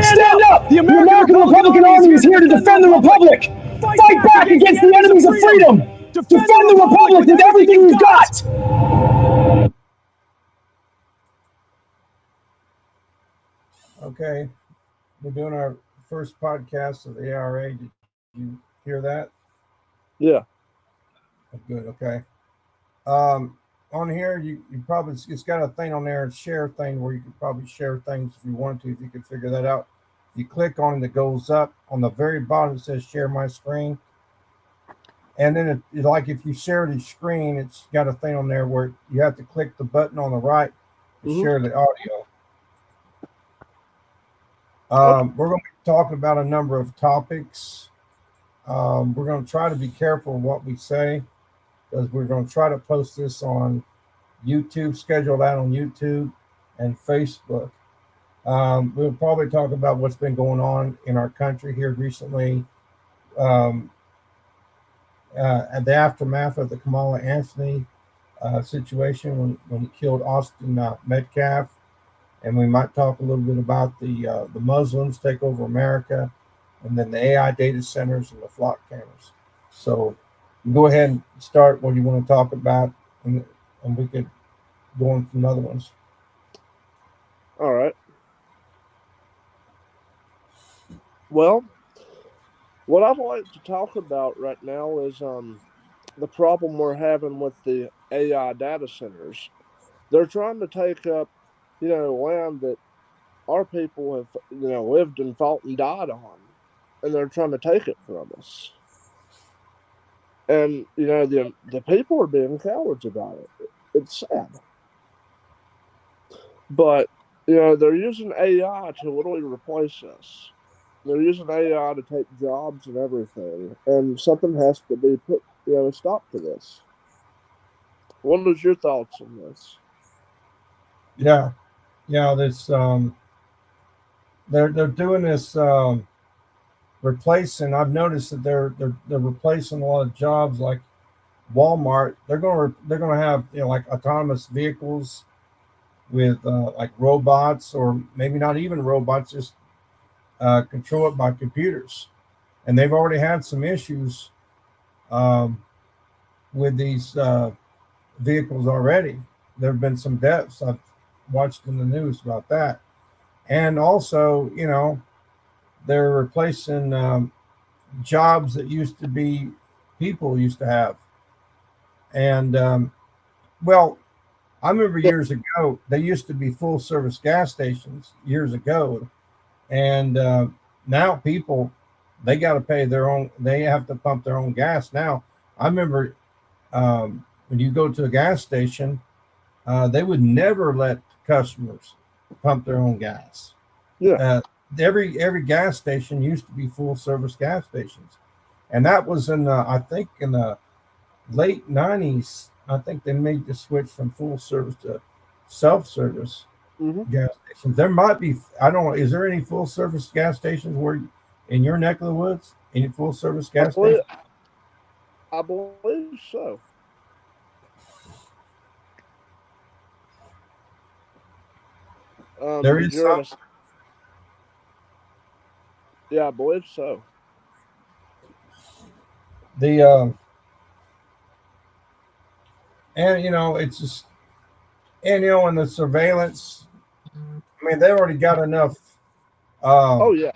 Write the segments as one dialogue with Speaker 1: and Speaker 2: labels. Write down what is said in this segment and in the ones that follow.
Speaker 1: Stand up! The American Republican Army is here to defend the Republic! Fight back against the enemies of freedom! Defend the Republic with everything you've got!
Speaker 2: Okay, we're doing our first podcast of the ARA. Did you hear that?
Speaker 3: Yeah.
Speaker 2: Good, okay. On here, you probably, it's got a thing on there, a share thing, where you could probably share things if you wanted to, if you could figure that out. If you click on it, it goes up. On the very bottom, it says share my screen. And then, like if you share the screen, it's got a thing on there where you have to click the button on the right to share the audio. We're going to be talking about a number of topics. We're going to try to be careful in what we say, because we're going to try to post this on YouTube, schedule that on YouTube and Facebook. We'll probably talk about what's been going on in our country here recently, at the aftermath of the Kamelaanthony situation when he killed Metcalf. And we might talk a little bit about the Muslims take over America, and then the AI data centers and the flock cameras. So go ahead and start what you want to talk about, and we could go on some other ones.
Speaker 3: All right. Well, what I'd like to talk about right now is the problem we're having with the AI data centers. They're trying to take up, land that our people have, lived and fought and died on, and they're trying to take it from us. And, the people are being cowards about it. It's sad. But, they're using AI to literally replace us. They're using AI to take jobs and everything. And something has to be put, a stop to this. What is your thoughts on this?
Speaker 2: Yeah, this they're doing this replacing. I've noticed that they're replacing a lot of jobs, like Walmart. They're going to have like autonomous vehicles with like robots, or maybe not even robots, just control it by computers. And they've already had some issues with these vehicles already. There have been some deaths I've watched in the news about that. And also, they're replacing jobs that used to be people used to have. And well, I remember years ago, they used to be full service gas stations years ago. And now people, they got to pay their own, they have to pump their own gas now. I remember when you go to a gas station, they would never let customers pump their own gas.
Speaker 3: Yeah.
Speaker 2: Every gas station used to be full service gas stations. And that was I think in the late 90s. I think they made the switch from full service to self-service gas stations. There might be, I don't know, is there any full service gas stations where in your neck of the woods? Any full service gas stations?
Speaker 3: I believe so.
Speaker 2: There is some.
Speaker 3: Yeah, I believe so.
Speaker 2: And it's just, and and the surveillance. I mean, they already got enough.
Speaker 3: Oh yeah,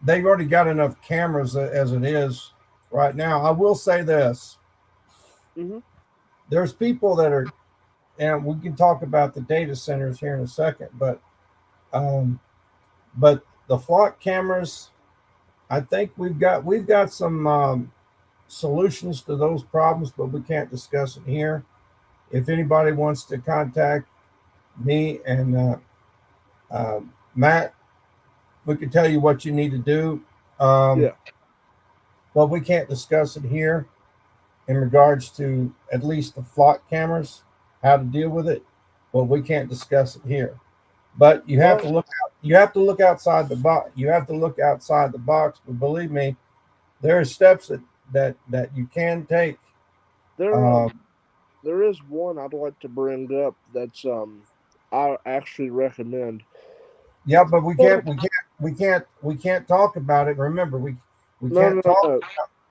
Speaker 2: they've already got enough cameras as it is right now. I will say this: there's people that are, and we can talk about the data centers here in a second, but the flock cameras, I think we've got some solutions to those problems, but we can't discuss it here. If anybody wants to contact me and Matt, we can tell you what you need to do. But we can't discuss it here in regards to at least the flock cameras, how to deal with it. But we can't discuss it here. But you have to look out. You have to look outside the box. You have to look outside the box. But believe me, there are steps that you can take.
Speaker 3: There is one I'd like to bring up that's I actually recommend.
Speaker 2: Yeah, but we can't we can't talk about it. Remember, we
Speaker 3: No,
Speaker 2: can't talk.
Speaker 3: no.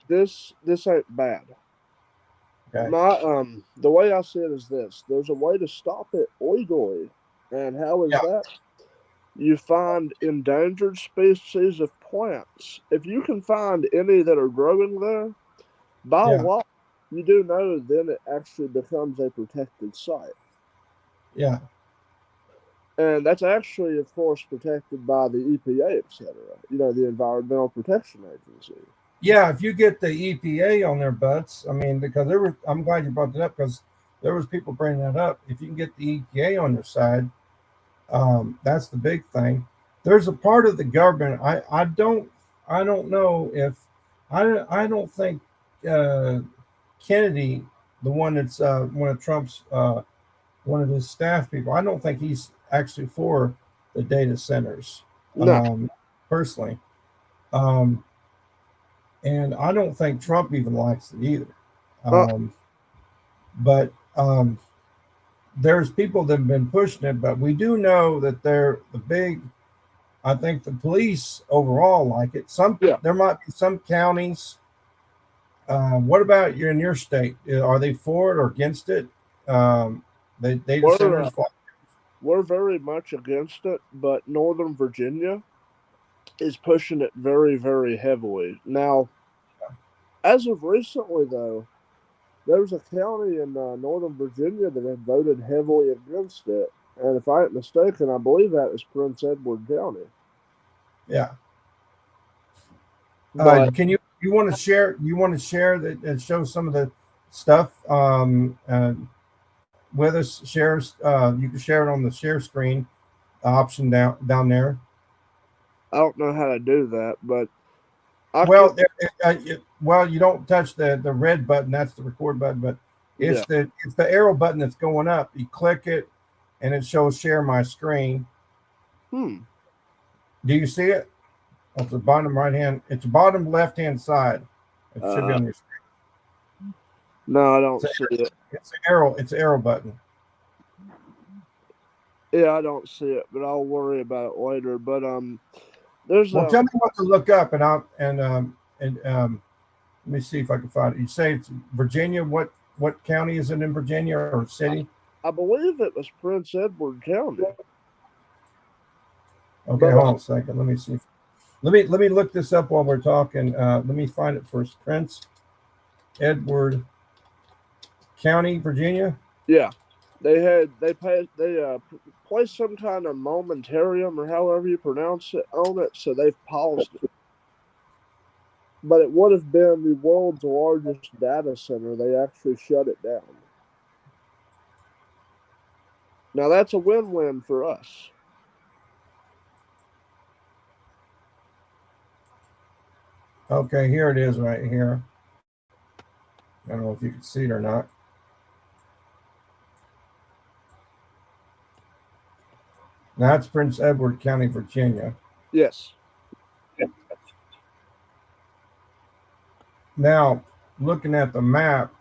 Speaker 3: This ain't bad.
Speaker 2: Okay.
Speaker 3: The way I see it is this: there's a way to stop it legally, and how is that? You find endangered species of plants. If you can find any that are growing there, by
Speaker 2: Yeah.
Speaker 3: law, you do know then it actually becomes a protected site.
Speaker 2: Yeah.
Speaker 3: And that's actually, of course, protected by the EPA, etc. You know, the Environmental Protection Agency.
Speaker 2: Yeah, if you get the EPA on their butts, I mean, because I'm glad you brought that up because there was people bringing that up. If you can get the EPA on your side, that's the big thing. There's a part of the government. I don't know if I don't think Kennedy, the one that's one of Trump's one of his staff people, I don't think he's actually for the data centers.
Speaker 3: No.
Speaker 2: Personally. And I don't think Trump even likes it either. But there's people that have been pushing it, but we do know that they're the big. I think the police overall like it. There might be some counties. What about you in your state? Are they for it or against it? The data centers.
Speaker 3: We're very much against it, but Northern Virginia is pushing it very, very heavily. Now, as of recently, though, there's a county in Northern Virginia that have voted heavily against it. And if I ain't mistaken, I believe that is Prince Edward County.
Speaker 2: Yeah.
Speaker 3: But
Speaker 2: can you want to share? You want to share that and show some of the stuff with us? Shares. You can share it on the share screen option down there.
Speaker 3: I don't know how to do that, but
Speaker 2: you don't touch the red button. That's the record button, but it's the arrow button that's going up. You click it, and it shows share my screen. Do you see it? It's the bottom right hand. It's the bottom left hand side. It should be on your screen.
Speaker 3: No, I don't see it.
Speaker 2: It's an arrow. It's an arrow button.
Speaker 3: Yeah, I don't see it, but I'll worry about it later. But there's
Speaker 2: tell me what to look up, and let me see if I can find it. You say it's Virginia. What county is it in Virginia or city?
Speaker 3: I believe it was Prince Edward County.
Speaker 2: Okay, hold on a second. Let me see. Let me look this up while we're talking. Let me find it first. Prince Edward County, Virginia.
Speaker 3: Yeah, they placed some kind of momentarium or however you pronounce it on it, so they've paused it. But it would have been the world's largest data center. They actually shut it down. Now that's a win-win for us.
Speaker 2: Okay, here it is right here. I don't know if you can see it or not. That's Prince Edward County, Virginia.
Speaker 3: Yes.
Speaker 2: Now, looking at the map.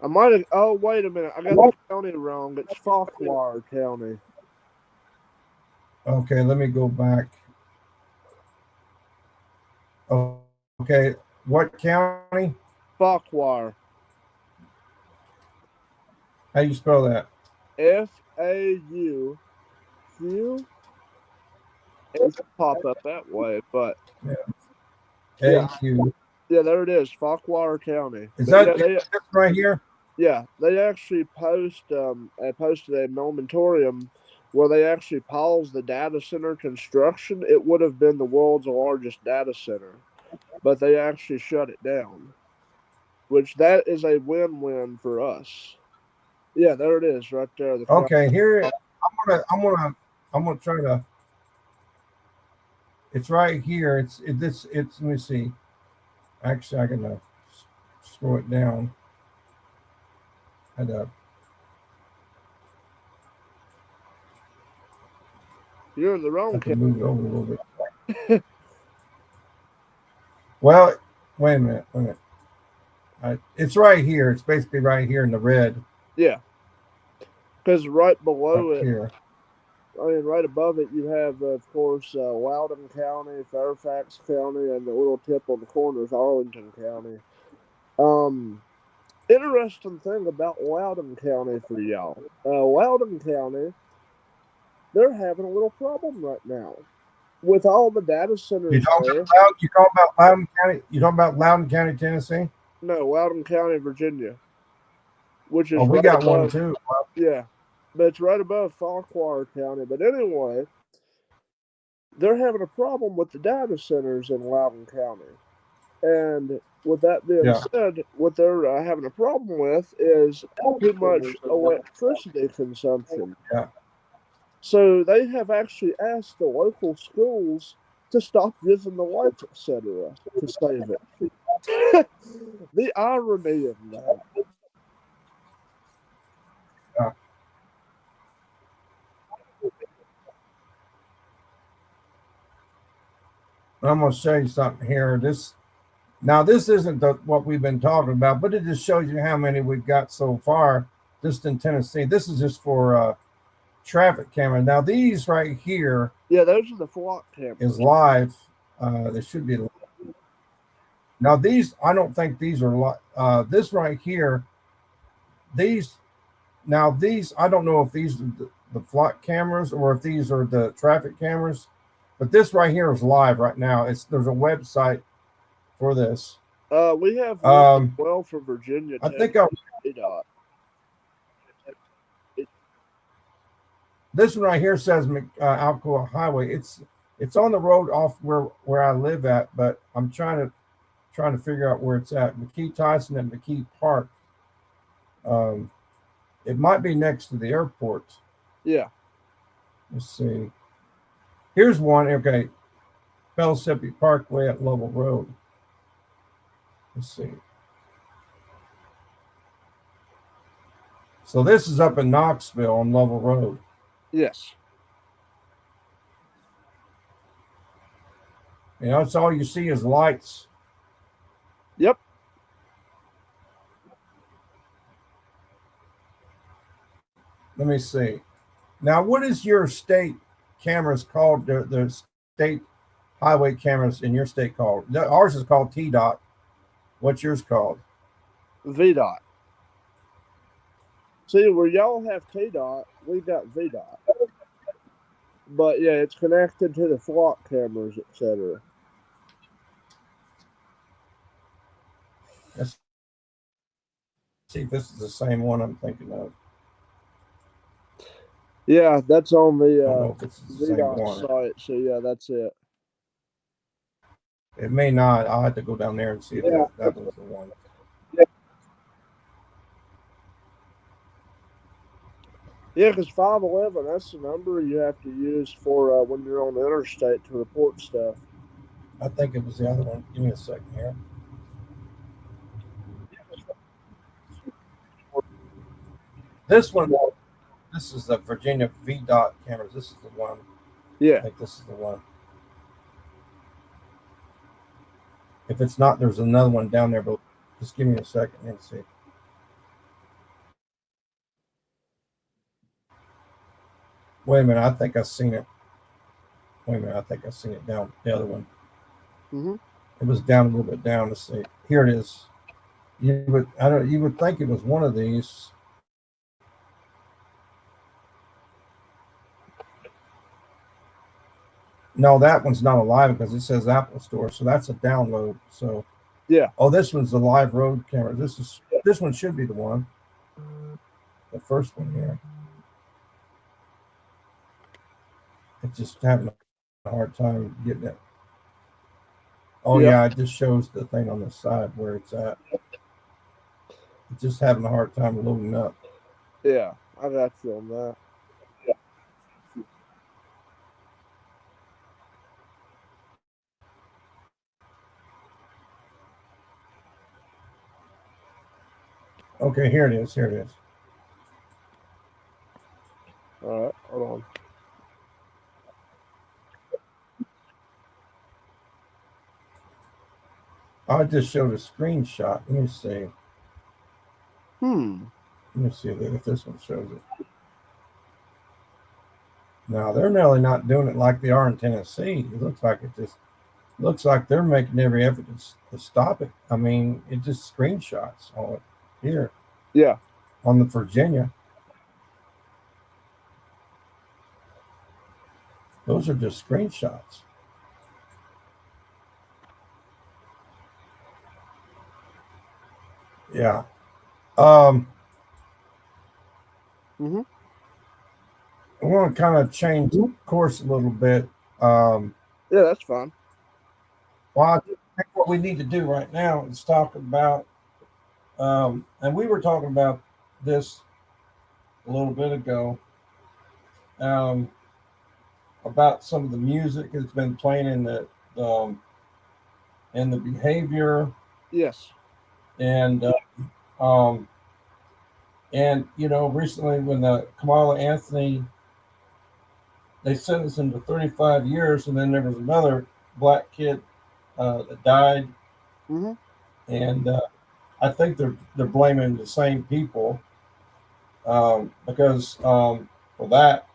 Speaker 3: I might have. Oh, wait a minute. I got the county wrong. It's Farquhar County.
Speaker 2: Okay, let me go back. Okay, what county?
Speaker 3: Farquhar.
Speaker 2: How do you spell that?
Speaker 3: FAUQ. It's pop up that way, but
Speaker 2: AQ.
Speaker 3: Yeah, there it is, Farquhar County.
Speaker 2: Is that right here?
Speaker 3: Yeah, they actually posted a momentarium where they actually paused the data center construction. It would have been the world's largest data center, but they actually shut it down, which that is a win-win for us. Yeah, there it is, right there.
Speaker 2: Okay, here I'm gonna try to. It's right here. It's let me see. Actually, I can scroll it down.
Speaker 3: You're in the wrong.
Speaker 2: I can move it over a little bit. Well, wait a minute. It's right here. It's basically right here in the red.
Speaker 3: Yeah, because right below it.
Speaker 2: Here.
Speaker 3: I mean, right above it, you have, of course, Loudoun County, Fairfax County, and the little tip on the corner is Arlington County. Interesting thing about Loudoun County for y'all. Loudoun County, they're having a little problem right now with all the data centers there.
Speaker 2: You talking about Loudoun County? You talking about Loudoun County, Tennessee?
Speaker 3: No, Loudoun County, Virginia, which is
Speaker 2: we
Speaker 3: right
Speaker 2: got
Speaker 3: above,
Speaker 2: one too.
Speaker 3: Yeah, but it's right above Fauquier County. But anyway, they're having a problem with the data centers in Loudoun County. And with that being said, what they're having a problem with is too much electricity consumption.
Speaker 2: Yeah.
Speaker 3: So they have actually asked the local schools to stop using the lights, etc., to save it. The irony of that.
Speaker 2: Yeah. I'm going to show you something here. This isn't what we've been talking about, but it just shows you how many we've got so far just in Tennessee. This is just for traffic camera. Now these right here,
Speaker 3: those are the flock cameras.
Speaker 2: Is live. They should be. Now these, I don't think these are this right here. These, I don't know if these are the flock cameras or if these are the traffic cameras, but this right here is live right now. There's a website for this.
Speaker 3: We have one well for Virginia.
Speaker 2: I think this one right here says Alcoa Highway. It's on the road off where I live at, but I'm trying to figure out where it's at. McKee Tyson and McKee Park. It might be next to the airport.
Speaker 3: Yeah.
Speaker 2: Let's see. Here's one. Okay, Mississippi Parkway at Lovell Road. Let's see. So this is up in Knoxville on Lovell Road.
Speaker 3: Yes.
Speaker 2: It's all you see is lights.
Speaker 3: Yep.
Speaker 2: Let me see. Now, what is your state cameras called? The state highway cameras in your state called? Ours is called TDOT. What's yours called?
Speaker 3: VDOT. See, where y'all have TDOT, we got VDOT. But yeah, it's connected to the flock cameras, etc.
Speaker 2: Let's see if this is the same one I'm thinking of.
Speaker 3: Yeah, that's on the
Speaker 2: VDOT
Speaker 3: site. So yeah, that's it.
Speaker 2: It may not. I'll have to go down there and see if that was the one.
Speaker 3: Yeah, because 511, that's the number you have to use for when you're on the interstate to report stuff.
Speaker 2: I think it was the other one. Give me a second here. This one, this is the Virginia VDOT cameras. This is the one.
Speaker 3: Yeah.
Speaker 2: I think this is the one. If it's not, there's another one down there, but just give me a second and see. Wait a minute, I think I've seen it. Wait a minute, I think I've seen it down the other one.
Speaker 3: Mm-hmm.
Speaker 2: It was down a little bit down. Let's see. Here it is. You would think it was one of these. No, that one's not alive because it says Apple Store, so that's a download. So
Speaker 3: yeah.
Speaker 2: Oh, this one's the live road camera. This one should be the one. The first one here. It's just having a hard time getting it. Oh yeah, it just shows the thing on the side where it's at. It's just having a hard time loading up.
Speaker 3: Yeah, I got you on that.
Speaker 2: Okay, here it is. Here it is.
Speaker 3: All right, hold on.
Speaker 2: I just showed a screenshot. Let me see.
Speaker 3: Let
Speaker 2: me see if this one shows it. Now they're really not doing it like they are in Tennessee. It looks like they're making every effort to stop it. I mean, it just screenshots on it here
Speaker 3: Yeah.
Speaker 2: on the Virginia. Those are just screenshots. Yeah.
Speaker 3: Mm-hmm.
Speaker 2: I want to kind of change course a little bit.
Speaker 3: Yeah, that's fine.
Speaker 2: Well, I think what we need to do right now is talk about, and we were talking about this a little bit ago, um, about some of the music that's been playing in the behavior,
Speaker 3: Yes.
Speaker 2: and um, recently when the Kamelaanthony, they sentenced him to 35 years, and then there was another black kid that died,
Speaker 3: Mm-hmm.
Speaker 2: and I think they're blaming the same people, because for that,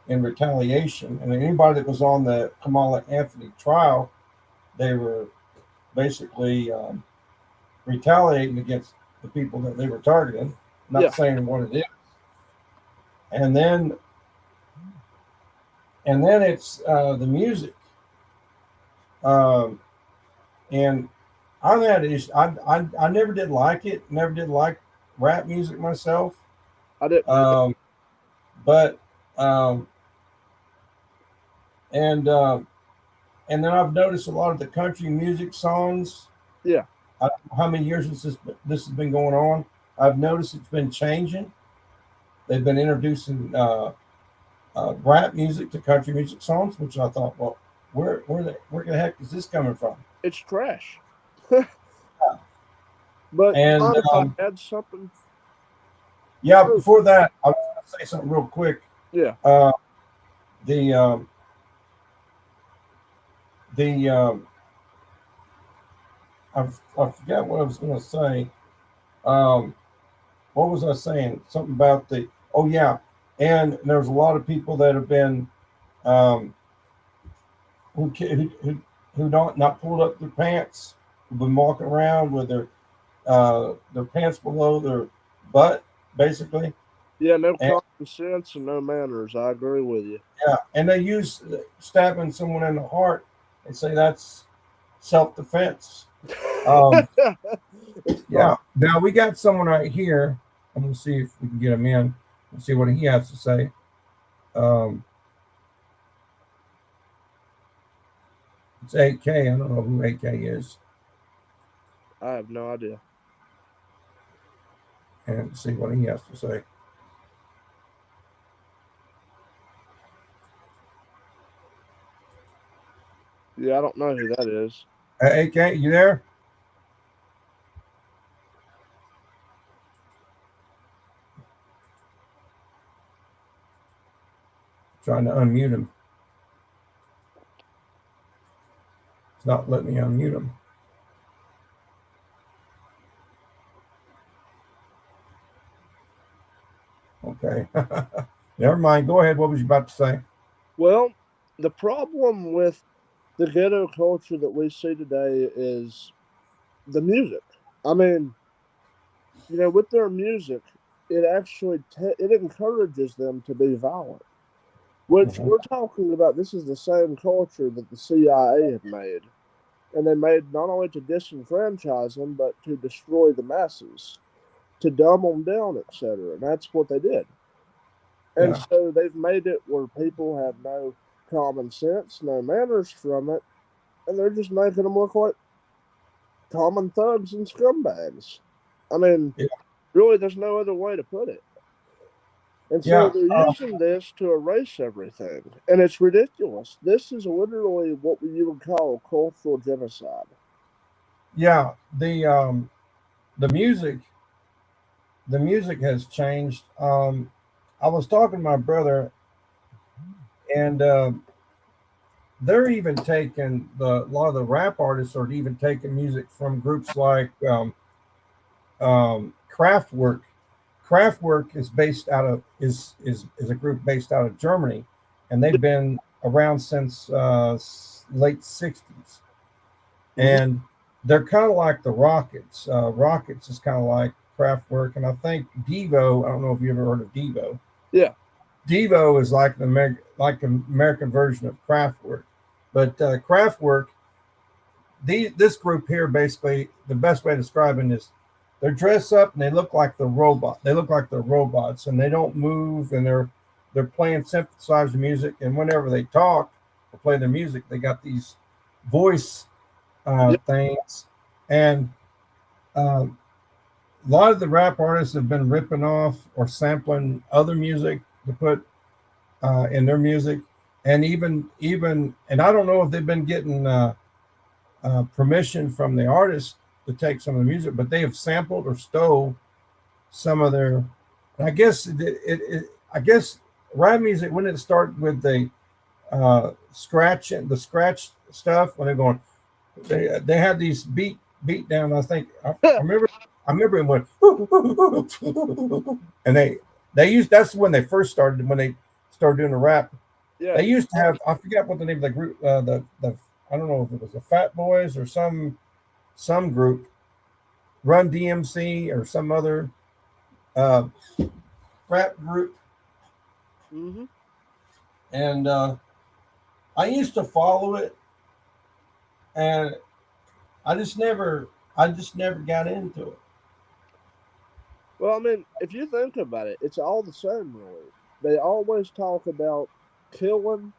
Speaker 2: in retaliation. And anybody that was on the Kamelaanthony trial, they were basically retaliating against the people that they were targeting, not
Speaker 3: Yeah.
Speaker 2: saying what it is. And then it's the music, um, and I've had issues. I never did like it. Never did like rap music myself.
Speaker 3: I didn't.
Speaker 2: But um, and and then I've noticed a lot of the country music songs.
Speaker 3: Yeah.
Speaker 2: I don't know how many years this has been going on. I've noticed it's been changing. They've been introducing rap music to country music songs, which I thought, well, where the heck is this coming from?
Speaker 3: It's trash. But
Speaker 2: And
Speaker 3: mind if I add something?
Speaker 2: yeah, before that, I was going to say something real quick.
Speaker 3: Yeah.
Speaker 2: The um, the I forgot what I was going to say. What was I saying? Something about the, oh yeah, and there's a lot of people that have been um, who don't not pulled up their pants, who've been walking around with their pants below their butt, basically.
Speaker 3: Yeah, no
Speaker 2: And,
Speaker 3: common sense and no manners. I agree with you.
Speaker 2: yeah, and they use stabbing someone in the heart and say that's self-defense. Yeah. Now we got someone right here. I'm gonna see if we can get him in and see what he has to say. Um, it's 8K. I don't know who 8K is,
Speaker 3: I have no idea.
Speaker 2: and see what he has to say.
Speaker 3: Yeah, I don't know who that is.
Speaker 2: 8K, you there? Trying to unmute him. It's not letting me unmute him. Okay. Never mind. Go ahead. What was you about to say?
Speaker 3: Well, the problem with the ghetto culture that we see today is the music. I mean, with their music, it actually it encourages them to be violent. Which we're talking about. This is the same culture that the CIA had made, and they made not only to disenfranchise them, but to destroy the masses, to dumb them down, etc. And that's what they did. And
Speaker 2: Yeah.
Speaker 3: so they've made it where people have no common sense, no manners from it, and they're just making them look like common thugs and scumbags. I mean,
Speaker 2: Yeah.
Speaker 3: really, there's no other way to put it. And so
Speaker 2: Yeah.
Speaker 3: they're using this to erase everything. And it's ridiculous. This is literally what you would call cultural genocide.
Speaker 2: Yeah. The music has changed. I was talking to my brother, and they're even taking a lot of the rap artists are even taking music from groups like Kraftwerk. Kraftwerk is based out of is a group based out of Germany, and they've been around since late '60s, and they're kind of like the Rockets. Rockets is kind of like Kraftwerk, and I think Devo. I don't know if you ever heard of Devo.
Speaker 3: Yeah,
Speaker 2: Devo is like an American version of Kraftwerk, but Kraftwerk. This group here, basically, the best way to describe it is they're dressed up and they look like the robot. They look like they're robots, and they don't move, and they're playing synthesizer music. And whenever they talk or play their music, they got these voice things. And a lot of the rap artists have been ripping off or sampling other music to put in their music, and even and I don't know if they've been getting permission from the artist to take some of the music, but they have sampled or stole some of their. I guess I guess rap music, when it started with the scratch stuff, when they're going, they had these beat down. I think I remember it went, and they used, that's when they first started, when they started doing the rap.
Speaker 3: yeah.
Speaker 2: They used to have, I forget what the name of the group, the I don't know if it was the Fat Boys or some group, Run DMC or some other rap group.
Speaker 3: Mm-hmm.
Speaker 2: And I used to follow it, and I just never got into it.
Speaker 3: Well, I mean, if you think about it, it's all the same, really. They always talk about killing,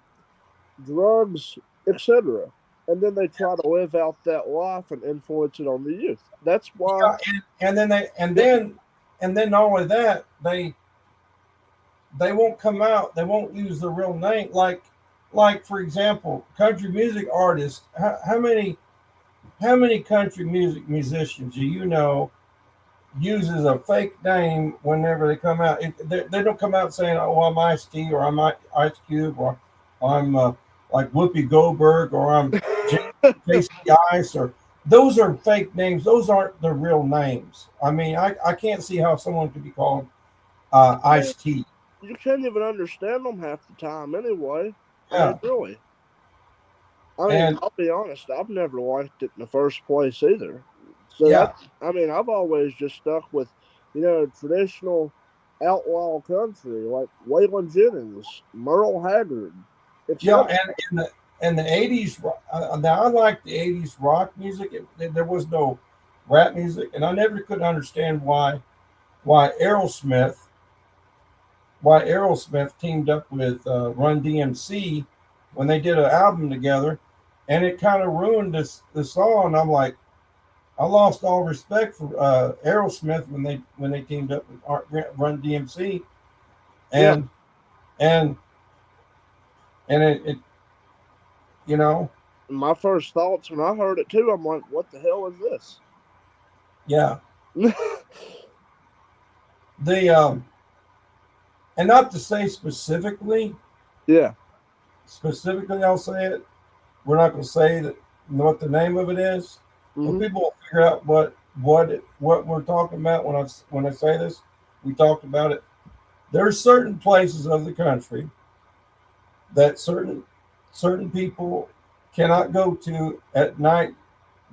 Speaker 3: drugs, etc., and then they try to live out that life and influence it on the youth. That's why.
Speaker 2: And then not only that, they won't come out. They won't use the real name. Like for example, country music artists. How many country music musicians do you know uses a fake name whenever they come out? They don't come out saying, "Oh, I'm Ice-T," or "I'm Ice Cube," or "I'm like Whoopi Goldberg," or "I'm Casey Ice," or those are fake names. Those aren't the real names. I mean, I can't see how someone could be called Ice-T.
Speaker 3: You can't even understand them half the time, anyway.
Speaker 2: Yeah.
Speaker 3: I mean, really. I mean, I'll be honest. I've never liked it in the first place either. So
Speaker 2: Yeah.
Speaker 3: I mean, I've always just stuck with, traditional outlaw country like Waylon Jennings, Merle Haggard.
Speaker 2: Yeah, and in the '80s, now I like the '80s rock music. There was no rap music, and I never could understand why Aerosmith teamed up with Run DMC when they did an album together, and it kind of ruined the song. I'm like, I lost all respect for Aerosmith when they teamed up with Run DMC, and it
Speaker 3: My first thoughts when I heard it too, I'm like, what the hell is this?
Speaker 2: Yeah. And not to say specifically.
Speaker 3: Yeah.
Speaker 2: Specifically, I'll say it. We're not going to say that what the name of it is.
Speaker 3: Mm-hmm.
Speaker 2: But people will figure out what we're talking about when I say this. We talked about it. There are certain places of the country that certain people cannot go to at night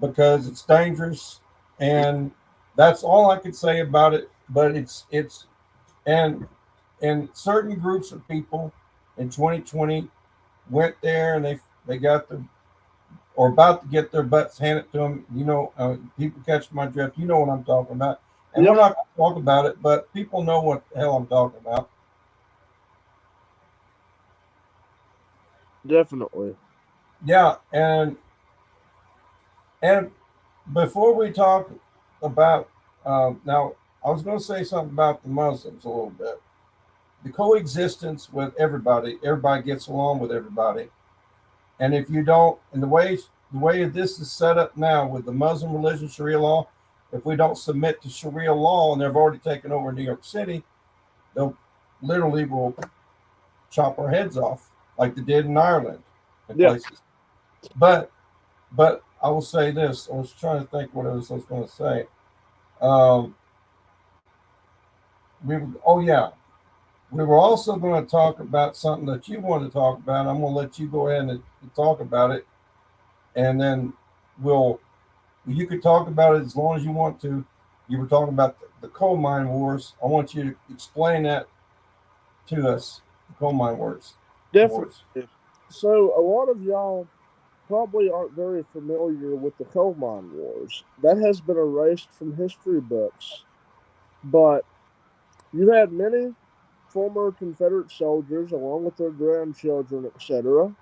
Speaker 2: because it's dangerous, and that's all I could say about it. But it's and certain groups of people in 2020 went there, and they got or about to get their butts handed to them. People catch my drift. You know what I'm talking about. And We're not going to talk about it, but people know what the hell I'm talking about.
Speaker 3: Definitely.
Speaker 2: Yeah, and before we talk about now, I was going to say something about the Muslims a little bit. The coexistence with everybody gets along with everybody, and if you don't, and the way this is set up now with the Muslim religion, Sharia law, if we don't submit to Sharia law, and they've already taken over New York City, they'll literally will chop our heads off like they did in Ireland and places. But I will say this. I was trying to think what else I was going to say. Oh yeah, we were also going to talk about something that you want to talk about. I'm going to let you go ahead and talk about it, and then we'll. You could talk about it as long as you want to. You were talking about the coal mine wars. I want you to explain that to us. The coal mine wars.
Speaker 3: Definitely. So a lot of y'all probably aren't very familiar with the coal mine wars. That has been erased from history books. But you had many former Confederate soldiers, along with their grandchildren, etc.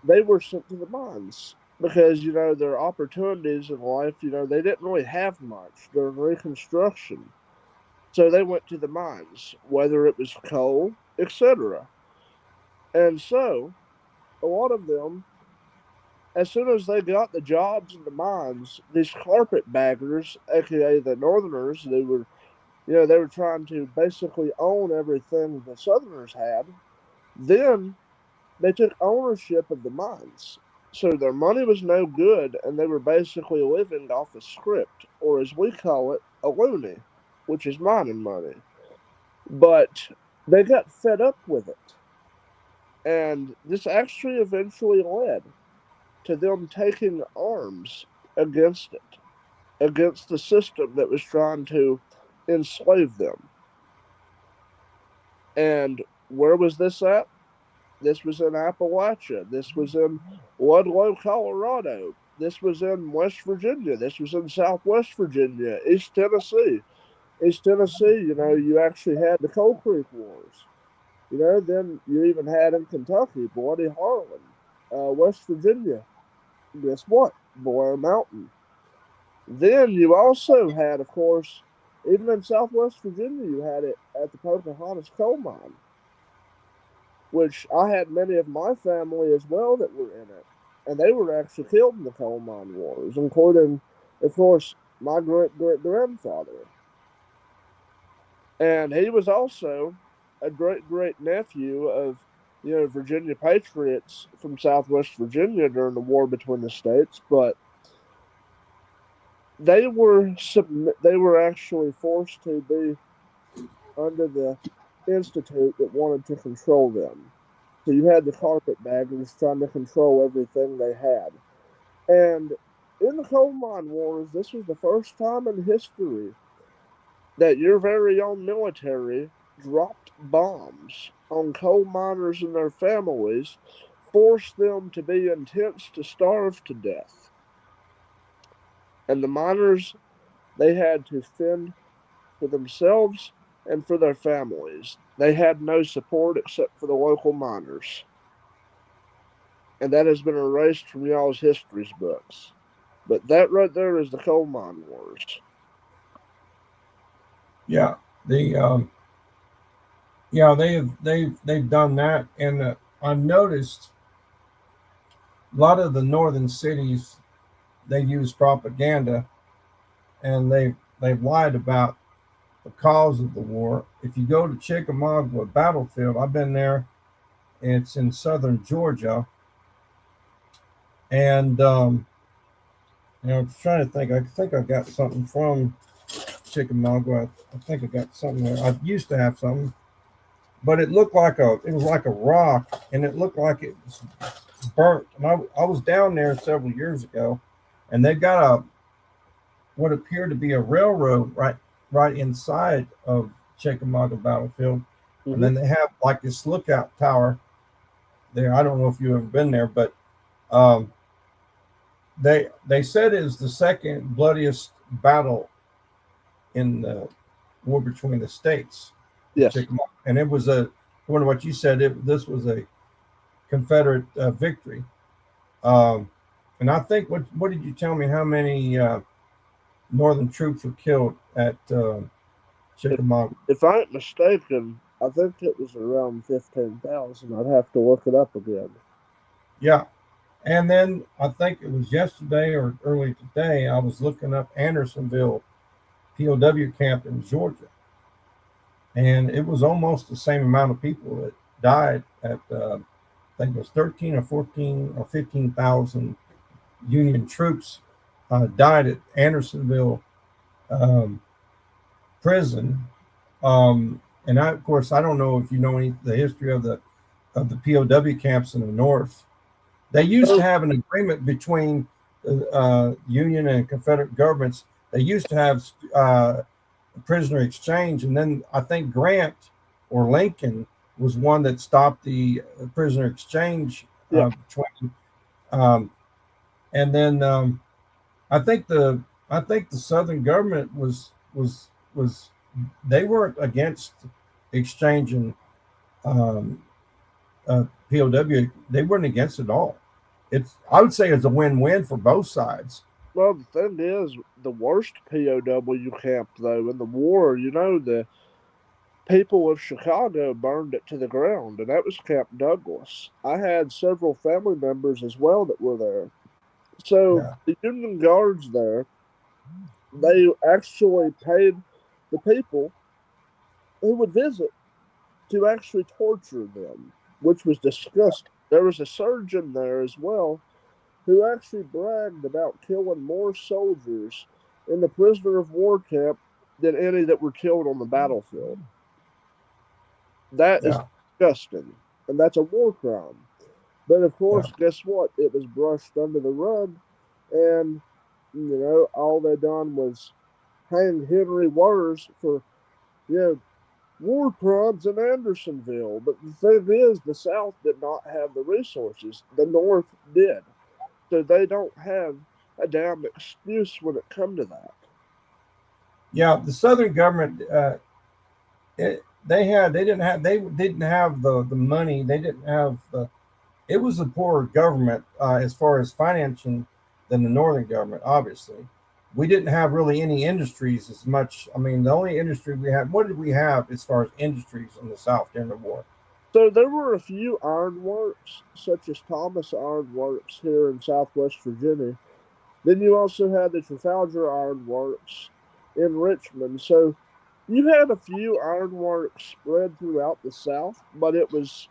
Speaker 3: They were sent to the mines because, their opportunities in life, they didn't really have much during Reconstruction. So they went to the mines, whether it was coal, etc. And so a lot of them, as soon as they got the jobs in the mines, these carpetbaggers, aka the Northerners, they were trying to basically own everything the Southerners had. Then they took ownership of the mines. So their money was no good, and they were basically living off a script, or as we call it, a loony, which is mining money. But they got fed up with it. And this actually eventually led to them taking arms against it, against the system that was trying to enslave them. And where was this at? This was in Appalachia. This was in Ludlow, Colorado. This was in West Virginia. This was in Southwest Virginia, East Tennessee. East Tennessee, you actually had the Coal Creek Wars. Then you even had in Kentucky, Bloody Harlan. West Virginia, guess what? Blair Mountain. Then you also had, of course, even in Southwest Virginia, you had it at the Pocahontas coal mine, which I had many of my family as well that were in it. And they were actually killed in the coal mine wars, including, of course, my great great grandfather. And he was also a great great nephew of, Virginia patriots from Southwest Virginia during the war between the states. But they were actually forced to be under the institute that wanted to control them. So you had the carpetbaggers trying to control everything they had. And in the coal mine wars, this was the first time in history that your very own military dropped bombs on coal miners and their families, forced them to be intense to starve to death. And the miners, they had to fend for themselves and for their families. They had no support except for the local miners. And that has been erased from y'all's history's books. But that right there is the coal mine wars.
Speaker 2: Yeah, the yeah they've done that, and I've noticed a lot of the northern cities they use propaganda, and they've lied about the cause of the war. If you go to Chickamauga battlefield, I've been there. It's in southern Georgia, and I'm trying to think. I think I got something from Chickamauga. I think I got something there. I used to have something, but it was like a rock, and it looked like it was burnt. And I was down there several years ago, and they got what appeared to be a railroad right inside of Chickamauga battlefield, and then they have like this lookout tower there. I don't know if you've ever been there, but um, they said it was the second bloodiest battle in the war between the states.
Speaker 3: Yes.
Speaker 2: And it was according to what you said, this was a Confederate victory. And I think what did you tell me? How many Northern troops were killed at Chickamauga?
Speaker 3: If I ain't mistaken, I think it was around 15,000. I'd have to look it up again.
Speaker 2: Yeah. And then I think it was yesterday or early today, I was looking up Andersonville POW camp in Georgia. And it was almost the same amount of people that died at, I think it was 13 or 14 or 15,000 Union troops died at Andersonville prison. And of course, I don't know if you know the history of the POW camps in the North. They used to have an agreement between Union and Confederate governments. They used to have prisoner exchange, and then I think Grant or Lincoln was one that stopped the prisoner exchange between. Um, and then I think the Southern government was they weren't against exchanging um, POW. They weren't against it at all. I would say it's a win-win for both sides.
Speaker 3: Well, the thing is, the worst POW camp, though, in the war, the people of Chicago burned it to the ground, and that was Camp Douglas. I had several family members as well that were there. So
Speaker 2: Yeah.
Speaker 3: the Union Guards there, they actually paid the people who would visit to actually torture them, which was disgusting. There was a surgeon there as well who actually bragged about killing more soldiers in the prisoner of war camp than any that were killed on the battlefield. That is
Speaker 2: Yeah.
Speaker 3: disgusting, and that's a war crime. But of
Speaker 2: Yeah.
Speaker 3: course, guess what? It was brushed under the rug, and all they done was hang Henry Wars for war crimes in Andersonville. But the thing is, the South did not have the resources; the North did. So they don't have a damn excuse when it come to that.
Speaker 2: Yeah, the Southern government they didn't have the money. They didn't have the. It was a poorer government as far as financing than the Northern government. Obviously, we didn't have really any industries as much. I mean, the only industry we had. What did we have as far as industries in the South during the war?
Speaker 3: So there were a few ironworks, such as Thomas Iron Works here in Southwest Virginia. Then you also had the Trafalgar Iron Works in Richmond. So you had a few ironworks spread throughout the South, but it was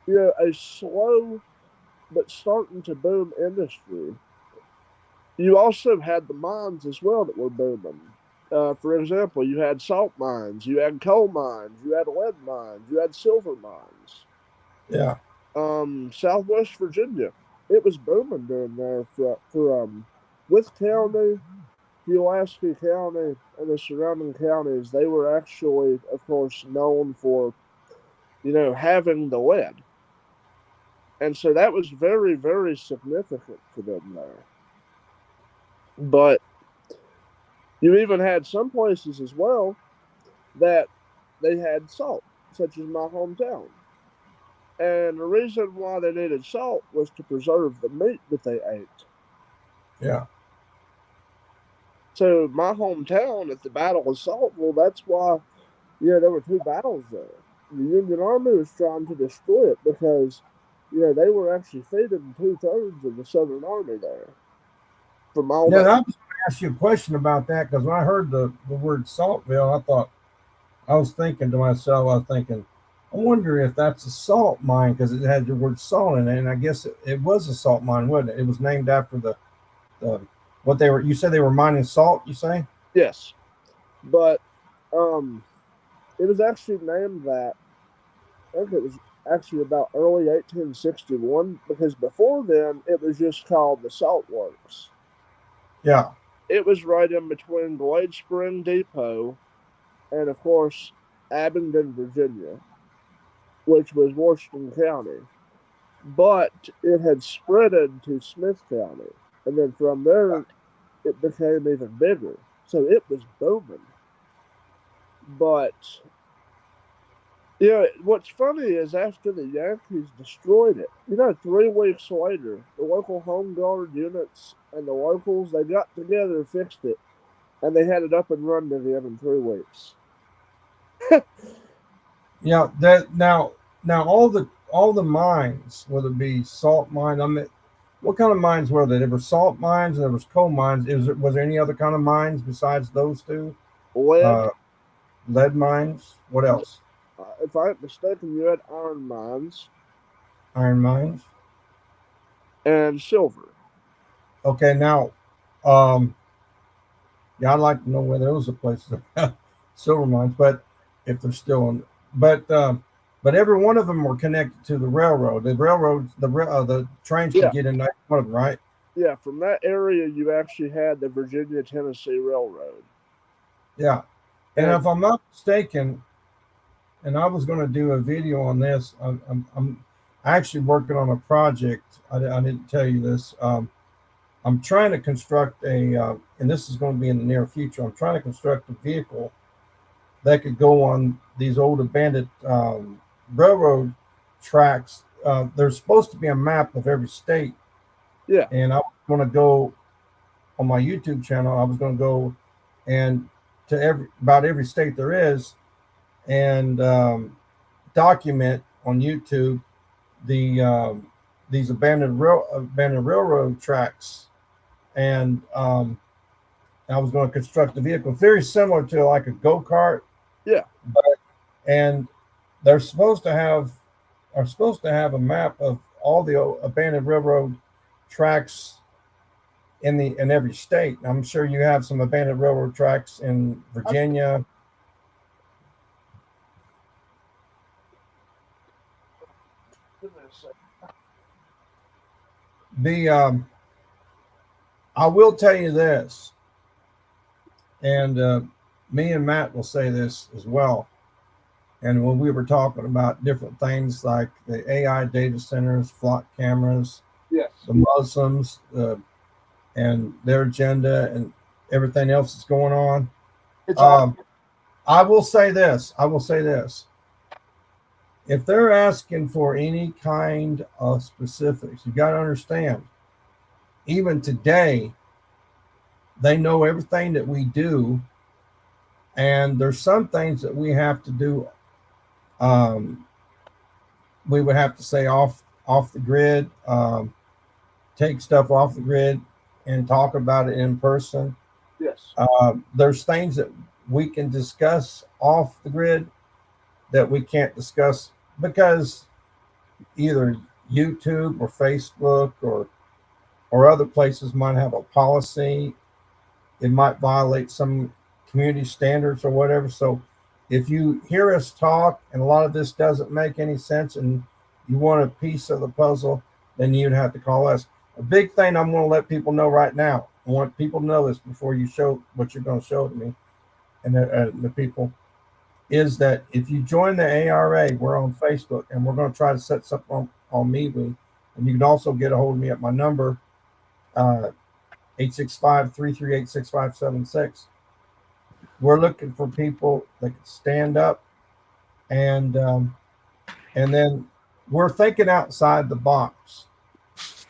Speaker 3: a slow but starting to boom industry. You also had the mines as well that were booming. For example, you had salt mines, you had coal mines, you had lead mines, you had silver mines.
Speaker 2: Yeah.
Speaker 3: Southwest Virginia, it was booming down there for Wythe County, Pulaski County, and the surrounding counties. They were actually, of course, known for having the lead, and so that was very, very significant for them there. But you even had some places as well that they had salt, such as my hometown. And the reason why they needed salt was to preserve the meat that they ate.
Speaker 2: Yeah.
Speaker 3: So my hometown at the Battle of Saltville, that's why, there were two battles there. The Union Army was trying to destroy it because, they were actually feeding 2/3 of the Southern Army there. From all
Speaker 2: Now,
Speaker 3: that.
Speaker 2: I was going to ask you a question about that because when I heard the word Saltville, I was thinking to myself, I wonder if that's a salt mine because it had the word salt in it, and I guess it was a salt mine, wasn't it? It was named after the what they were. You said they were mining salt. You say?
Speaker 3: Yes, but it was actually named that. I think it was actually about early 1861 because before then it was just called the Salt Works.
Speaker 2: Yeah.
Speaker 3: It was right in between Glade Spring Depot and, of course, Abingdon, Virginia, which was Washington County. But it had spread into Smith County. And then from there, it became even bigger. So it was booming. But, what's funny is after the Yankees destroyed it, 3 weeks later, the local Home Guard units and the locals, they got together and fixed it. And they had it up and running again in 3 weeks.
Speaker 2: Yeah. That now all the mines, whether it be salt mine, I mean, what kind of mines were there? There were salt mines and there was coal mines. Was there any other kind of mines besides those two?
Speaker 3: Lead,
Speaker 2: Uh, lead mines. What else?
Speaker 3: if I'm not mistaken, you had iron mines
Speaker 2: Iron mines.
Speaker 3: and silver.
Speaker 2: Okay. Now, um, yeah, I'd like to know where those are places. Silver mines, but if they're still in, but every one of them were connected to the railroad. The railroads, the trains could
Speaker 3: Yeah,
Speaker 2: get in that one of them, right?
Speaker 3: yeah. From that area, you actually had the Virginia Tennessee Railroad.
Speaker 2: Yeah. And
Speaker 3: And
Speaker 2: if I'm not mistaken, and I was going to do a video on this, I'm actually working on a project. I didn't tell you this. I'm trying to construct and this is going to be in the near future. I'm trying to construct a vehicle that could go on these old abandoned railroad tracks. There's supposed to be a map of every state,
Speaker 3: yeah,
Speaker 2: and I was going to go on my YouTube channel. I was going to go and to about every state there is, and document on YouTube these abandoned railroad tracks, and I was going to construct a vehicle very similar to like a go-kart,
Speaker 3: yeah.
Speaker 2: and they're supposed to have are supposed to have a map of all the abandoned railroad tracks in every state. I'm sure you have some abandoned railroad tracks in Virginia. The I will tell you this, and me and Matt will say this as well. And when we were talking about different things like the AI data centers, flock cameras,
Speaker 3: Yes.
Speaker 2: the Muslims, and their agenda, and everything else that's going on,
Speaker 3: It's all
Speaker 2: I will say this. I will say this. If they're asking for any kind of specifics, you got to understand, even today, they know everything that we do. And there's some things that we have to do. We would have to say off the grid, take stuff off the grid and talk about it in person.
Speaker 3: yes.
Speaker 2: There's things that we can discuss off the grid that we can't discuss because either YouTube or Facebook or other places might have a policy. It might violate some community standards or whatever. So if you hear us talk and a lot of this doesn't make any sense and you want a piece of the puzzle, then you'd have to call us. A big thing I'm going to let people know right now. I want people to know this before you show what you're going to show to me and the people is that if you join the ARA, we're on Facebook and we're going to try to set something on MeWe. And you can also get a hold of me at my number, 865-338-6576. We're looking for people that can stand up and then we're thinking outside the box.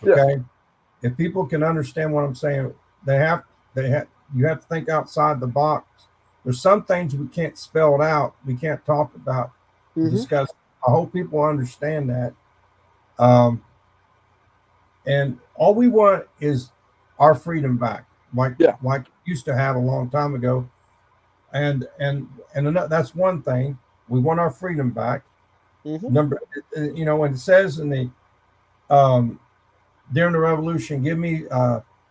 Speaker 2: Okay.
Speaker 3: Yes.
Speaker 2: If people can understand what I'm saying, you have to think outside the box. There's some things we can't spell it out. We can't talk about, discuss. I hope people understand that. And all we want is our freedom back, like we used to have a long time ago. And that's one thing. We want our freedom back. Number, when it says in the during the revolution, give me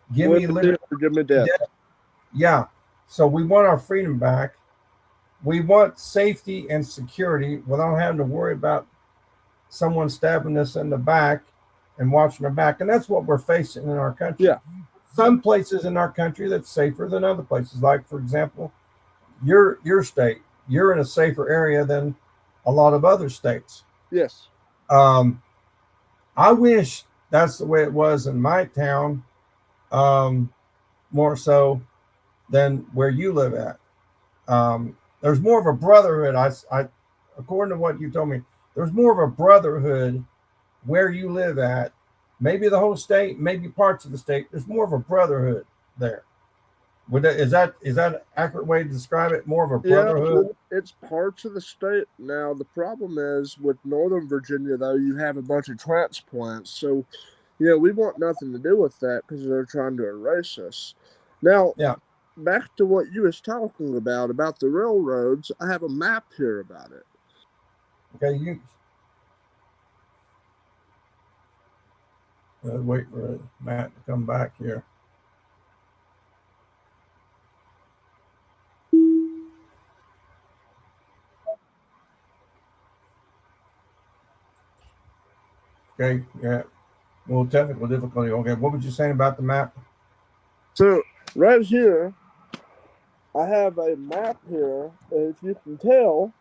Speaker 2: liberty,
Speaker 3: give me death.
Speaker 2: Yeah. So we want our freedom back. We want safety and security without having to worry about someone stabbing us in the back and watching our back. And that's what we're facing in our country.
Speaker 3: Yeah.
Speaker 2: Some places in our country that's safer than other places. Like, for example, your state, you're in a safer area than a lot of other states.
Speaker 3: Yes.
Speaker 2: I wish that's the way it was in my town, more so than where you live at. There's more of a brotherhood. I according to what you told me, there's more of a brotherhood where you live at. Maybe the whole state, maybe parts of the state. There's more of a brotherhood there. Is that an accurate way to describe it? More of a brotherhood?
Speaker 3: Yeah, it's parts of the state. Now, the problem is with Northern Virginia, though, you have a bunch of transplants. So, we want nothing to do with that because they're trying to erase us. Now, back to what you was talking about the railroads, I have a map here about it.
Speaker 2: Okay, wait for Matt to come back here. Okay, yeah. Well, technical difficulty. Okay, what was you saying about the map?
Speaker 3: So right here, I have a map here, and if you can tell,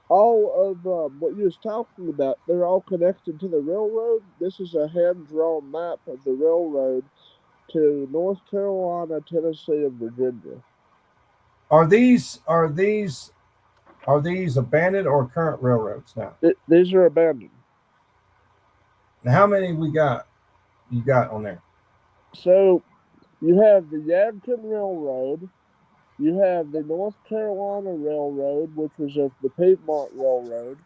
Speaker 3: all of what you was talking about, they're all connected to the railroad. This is a hand-drawn map of the railroad to North Carolina, Tennessee, and Virginia.
Speaker 2: Are these abandoned or current railroads now?
Speaker 3: These are abandoned.
Speaker 2: Now, how many you got on there?
Speaker 3: So you have the Yadkin Railroad, you have the North Carolina Railroad, which was of the Piedmont Railroad.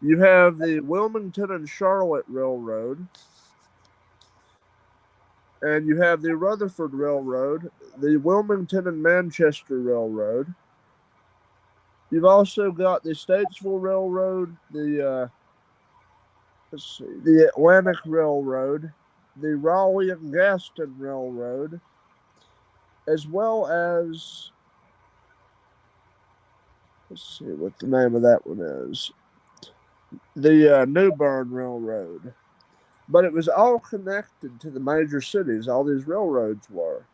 Speaker 3: You have the Wilmington and Charlotte Railroad. And you have the Rutherford Railroad, the Wilmington and Manchester Railroad. You've also got the Statesville Railroad, the Atlantic Railroad, the Raleigh and Gaston Railroad, as well as, let's see what the name of that one is, the New Bern Railroad. But it was all connected to the major cities. All these railroads were.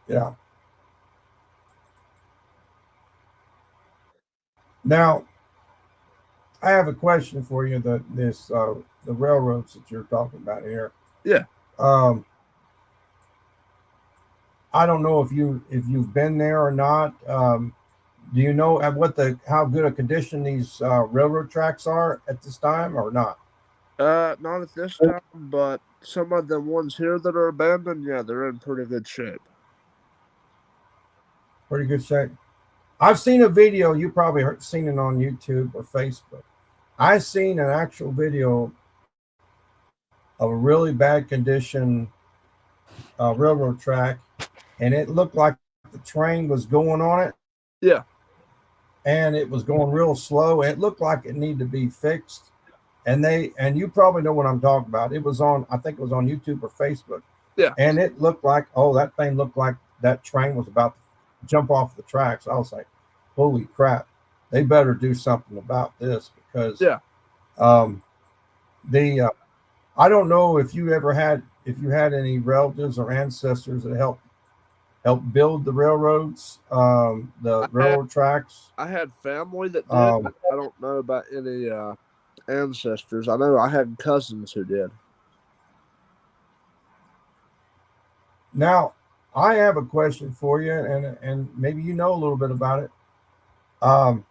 Speaker 2: Yeah. Now, I have a question for you. The railroads that you're talking about here.
Speaker 3: Yeah.
Speaker 2: I don't know if you've been there or not. Do you know how good a condition these railroad tracks are at this time or not?
Speaker 3: Not at this time, but some of the ones here that are abandoned, yeah, they're in pretty good shape.
Speaker 2: Pretty good shape. I've seen a video. You probably seen it on YouTube or Facebook. I seen an actual video of a really bad condition railroad track, and it looked like the train was going on it.
Speaker 3: Yeah.
Speaker 2: And it was going real slow. It looked like it needed to be fixed. And you probably know what I'm talking about. It was on, I think it was on YouTube or Facebook.
Speaker 3: Yeah.
Speaker 2: And it looked like, that thing looked like that train was about to jump off the tracks. I was like, holy crap, they better do something about this because I don't know if you had any relatives or ancestors that helped build the railroads, railroad tracks.
Speaker 3: I had family that did. I don't know about any ancestors. I know I had cousins who did.
Speaker 2: Now, I have a question for you, and maybe you know a little bit about it. Have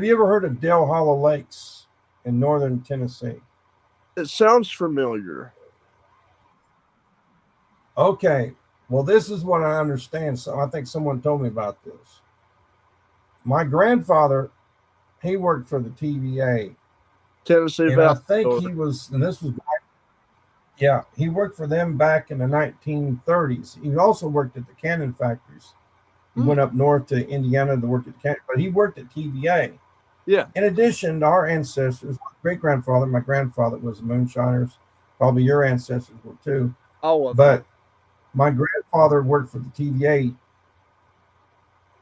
Speaker 2: you ever heard of Dale Hollow Lakes in northern Tennessee?
Speaker 3: It sounds familiar.
Speaker 2: Okay. Well, this is what I understand. So I think someone told me about this. My grandfather, he worked for the TVA.
Speaker 3: Tennessee
Speaker 2: and I think he was, and this was he worked for them back in the 1930s. He also worked at the cannon factories. He went up north to Indiana to work at the cannon, but he worked at TVA.
Speaker 3: Yeah.
Speaker 2: In addition to our ancestors, great grandfather, my grandfather was moonshiners. Probably your ancestors were too. But my grandfather worked for the TVA.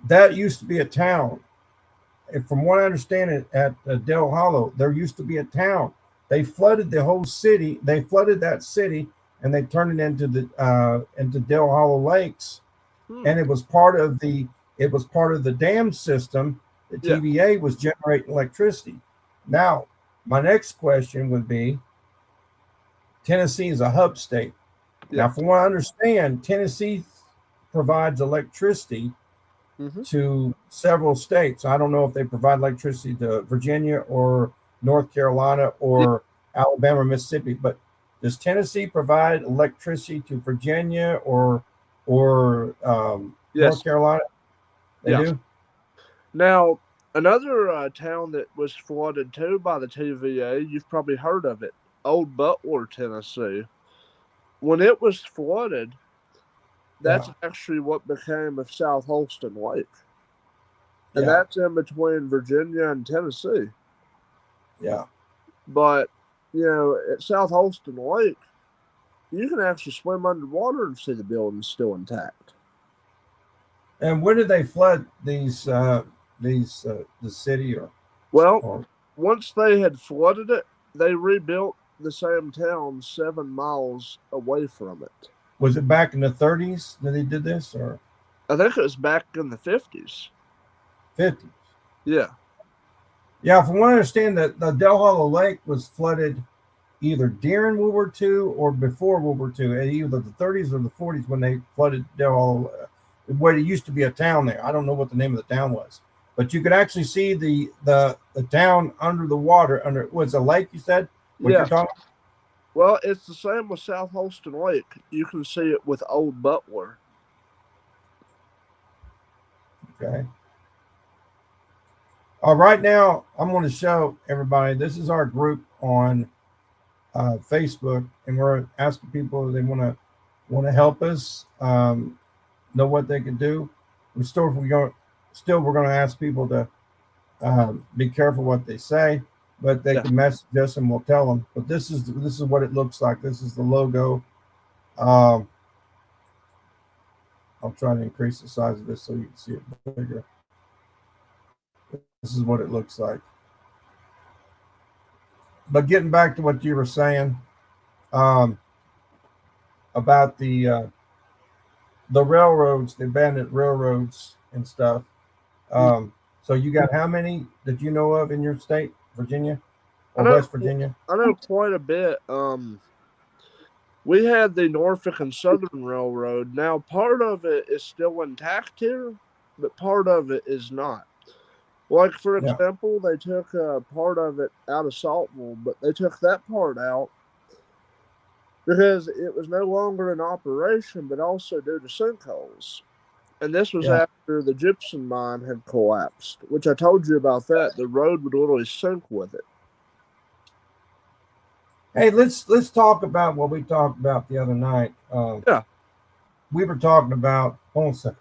Speaker 2: That used to be a town. And from what I understand, at Dale Hollow, there used to be a town. They flooded the whole city. They flooded that city, and they turned it into Dale Hollow Lakes. And it was part of the dam system. The TVA was generating electricity. Now, my next question would be: Tennessee is a hub state. Now, from what I understand, Tennessee provides electricity to several states. I don't know if they provide electricity to Virginia or North Carolina or Alabama or Mississippi, but does Tennessee provide electricity to Virginia or North Carolina? They do?
Speaker 3: Now, another town that was flooded too by the TVA, you've probably heard of it, Old Butler, Tennessee. When it was flooded, that's actually what became of South Holston Lake. And that's in between Virginia and Tennessee.
Speaker 2: Yeah.
Speaker 3: But, at South Holston Lake, you can actually swim underwater and see the buildings still intact.
Speaker 2: And when did they flood the city?
Speaker 3: once they had flooded it, they rebuilt the same town 7 miles away from it.
Speaker 2: Was it back in the 30s that they did this, or
Speaker 3: I think it was back in the 50s.
Speaker 2: 50s?
Speaker 3: Yeah.
Speaker 2: Yeah, from what I understand, that the Del Hollow Lake was flooded either during World War II or before World War II, either the 30s or the 40s when they flooded Del Hollow, where it used to be a town there. I don't know what the name of the town was, but you could actually see the town under the water. Under, was a lake, you said? What
Speaker 3: Yeah.
Speaker 2: you're talking?
Speaker 3: Well, it's the same with South Holston Lake. You can see it with Old Butler.
Speaker 2: Okay. Right now, I'm going to show everybody. This is our group on Facebook, and we're asking people if they want to help us, know what they can do. We're going to ask people to be careful what they say, but they can message us and we'll tell them. But this is what it looks like. This is the logo. I'll try to increase the size of this so you can see it bigger. This is what it looks like. But getting back to what you were saying about the railroads, the abandoned railroads and stuff. So you got how many that you know of in your state, Virginia or West Virginia?
Speaker 3: I know quite a bit. We had the Norfolk and Southern Railroad. Now, part of it is still intact here, but part of it is not. Like, for example, they took part of it out of Saltville, but they took that part out because it was no longer in operation, but also due to sinkholes. And this was after the gypsum mine had collapsed, which I told you about that. The road would literally sink with it.
Speaker 2: Hey, let's talk about what we talked about the other night. We were talking about, hold on a second.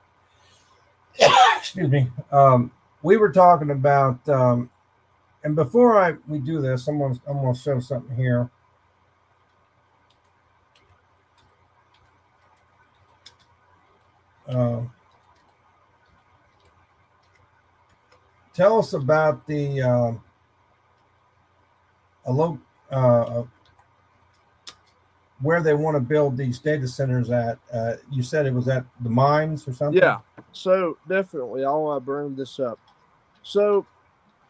Speaker 2: Excuse me. We were talking about, and before we do this, I'm gonna show something here. Tell us about the where they want to build these data centers at. You said it was at the mines or something?
Speaker 3: Yeah, so definitely I'll bring this up. So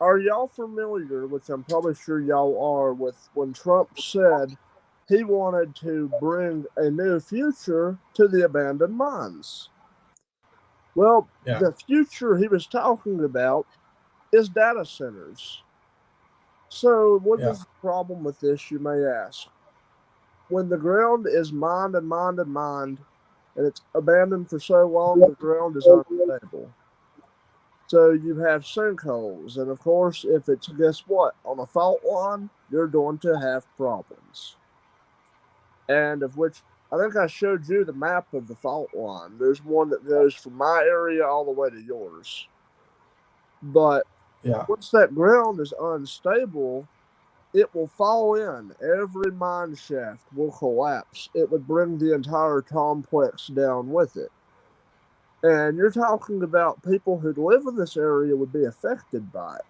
Speaker 3: are y'all familiar, which I'm probably sure y'all are, with when Trump said he wanted to bring a new future to the abandoned mines? Well, the future he was talking about is data centers. So what is the problem with this, you may ask? When the ground is mined and mined and mined, and it's abandoned for so long, the ground is unstable. So you have sinkholes, and of course, if it's, guess what, on a fault line, you're going to have problems. And of which, I think I showed you the map of the fault line. There's one that goes from my area all the way to yours. But once that ground is unstable, it will fall in. Every mine shaft will collapse. It would bring the entire complex down with it. And you're talking about people who live in this area would be affected by it.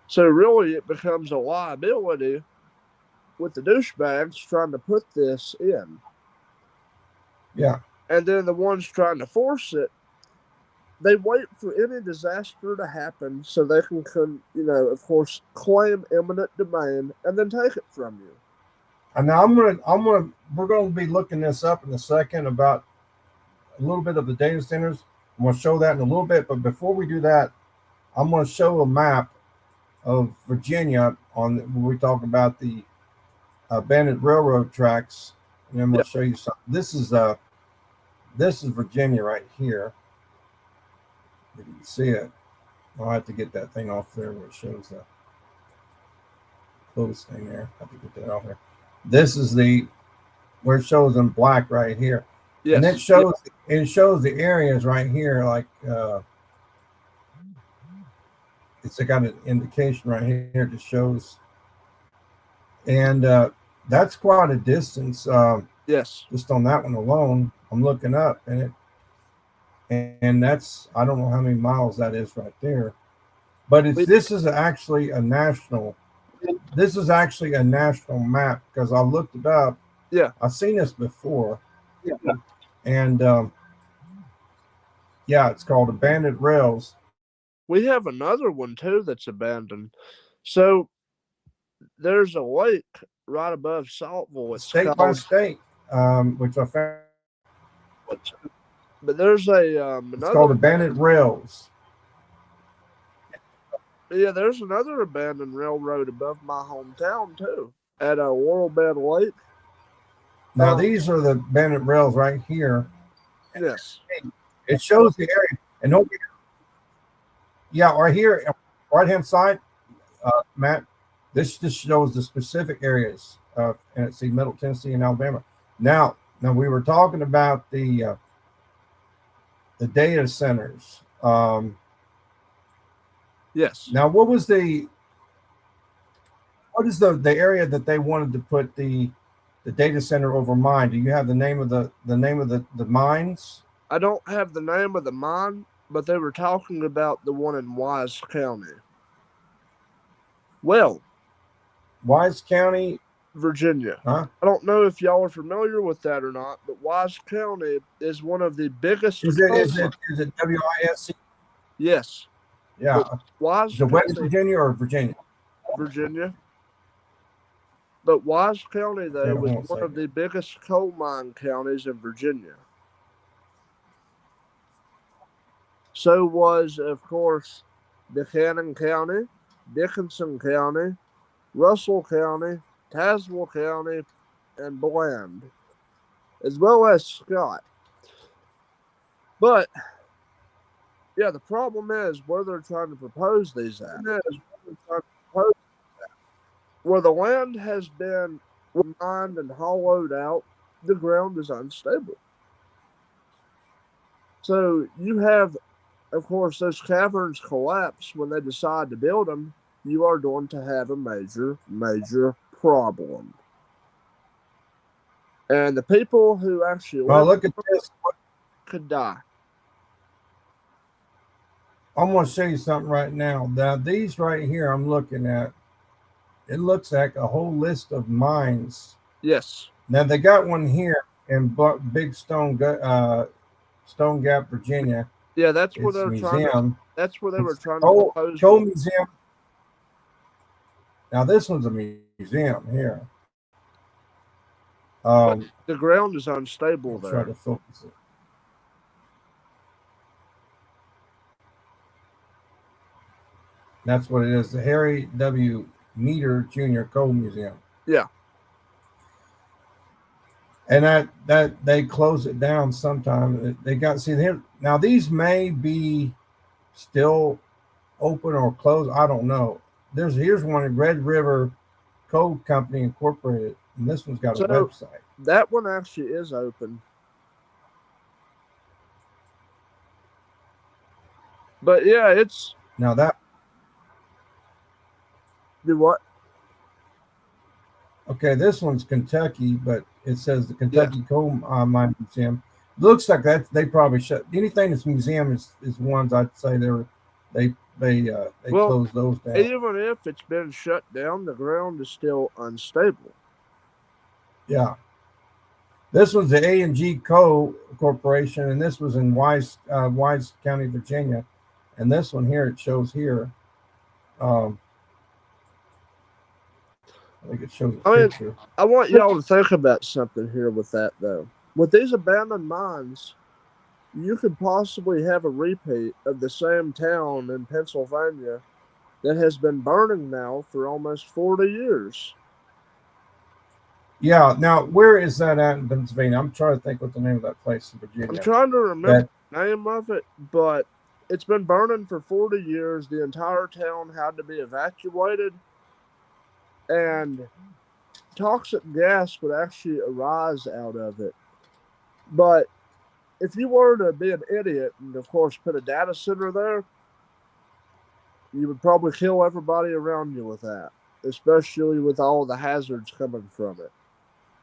Speaker 3: So really, it becomes a liability with the douchebags trying to put this in.
Speaker 2: Yeah.
Speaker 3: And then the ones trying to force it, they wait for any disaster to happen so they can, of course, claim eminent domain and then take it from you.
Speaker 2: And now we're going to be looking this up in a second about a little bit of the data centers. I'm going to show that in a little bit, but before we do that, I'm going to show a map of Virginia when we talk about the abandoned railroad tracks, and I'm going to show you something. This is Virginia right here. You can see it. I'll have to get that thing off there where it shows the close thing there. I have to get that off there. This is where it shows in black right here. Yes. And it shows the areas right here, like it's got an indication right here. It just shows, and that's quite a distance.
Speaker 3: Yes,
Speaker 2: just on that one alone, I'm looking up, and that's, I don't know how many miles that is right there, But this is actually a national. This is actually a national map because I looked it up.
Speaker 3: Yeah,
Speaker 2: I've seen this before.
Speaker 1: Yeah.
Speaker 2: And yeah, it's called Abandoned Rails.
Speaker 3: we have another one too that's abandoned. So there's a lake right above Saltville. It's
Speaker 2: State by state, which I found.
Speaker 3: But there's
Speaker 2: It's called Abandoned Rails.
Speaker 3: Yeah, there's another abandoned railroad above my hometown too, at a Laurel Bed Lake.
Speaker 2: Now these are the abandoned rails right here.
Speaker 3: Yes.
Speaker 2: It shows the area, and over here, yeah, right here, right hand side, Matt. This just shows the specific areas and it's Middle Tennessee and Alabama. Now we were talking about the data centers.
Speaker 3: Yes.
Speaker 2: Now, what is the area that they wanted to put the data center over mine? Do you have the name of the mines?
Speaker 3: I don't have the name of the mine, but they were talking about the one in Wise County. Well,
Speaker 2: Wise County,
Speaker 3: Virginia.
Speaker 2: huh?
Speaker 3: I don't know if y'all are familiar with that or not, but Wise County is one of the biggest.
Speaker 2: Is it WISC?
Speaker 3: Yes.
Speaker 2: Yeah.
Speaker 3: Wise
Speaker 2: Is it West Virginia or Virginia?
Speaker 3: Virginia. But Wise County, though, was one of the biggest coal mine counties in Virginia. So was, of course, Buchanan County, Dickinson County, Russell County, Tazewell County, and Bland, as well as Scott. But, yeah, the problem is where they're trying to propose these at. Where the land has been mined and hollowed out, the ground is unstable. So you have, of course, those caverns collapse when they decide to build them. You are going to have a major, major problem. And the people who actually
Speaker 2: look at this.
Speaker 3: Could die.
Speaker 2: I'm going to show you something right now. Now, these right here I'm looking at, it looks like a whole list of mines.
Speaker 3: Yes.
Speaker 2: Now, they got one here in Big Stone Gap, Virginia.
Speaker 3: Yeah, that's where they're trying to. That's where they were trying to propose.
Speaker 2: Coal Museum. Now, this one's a museum here.
Speaker 3: But the ground is unstable there.
Speaker 2: Try to focus it. That's what it is. The Harry W. Meter Jr. Coal Museum.
Speaker 3: Yeah.
Speaker 2: And that they close it down sometime. They got here now. These may be still open or closed. I don't know. Here's one at Red River Coal Company Incorporated, and this one's got a website.
Speaker 3: That one actually is open. But yeah, it's
Speaker 2: now that.
Speaker 3: Do what?
Speaker 2: Okay, this one's Kentucky, but it says the Kentucky Coal Mine Museum. Looks like that they probably shut anything that's museum is ones I'd say they close those down.
Speaker 3: Even if it's been shut down, the ground is still unstable.
Speaker 2: Yeah. This was the A&G Coal Corporation, and this was in Wise County, Virginia. And this one here, it shows here. I think it shows a picture.
Speaker 3: I want y'all to think about something here with that, though. With these abandoned mines, you could possibly have a repeat of the same town in Pennsylvania that has been burning now for almost 40 years.
Speaker 2: Yeah. Now, where is that at in Pennsylvania? I'm trying to think what the name of that place in Virginia.
Speaker 3: I'm trying to remember the name of it, but it's been burning for 40 years. The entire town had to be evacuated. And toxic gas would actually arise out of it. But if you were to be an idiot and, of course, put a data center there, you would probably kill everybody around you with that, especially with all the hazards coming from it.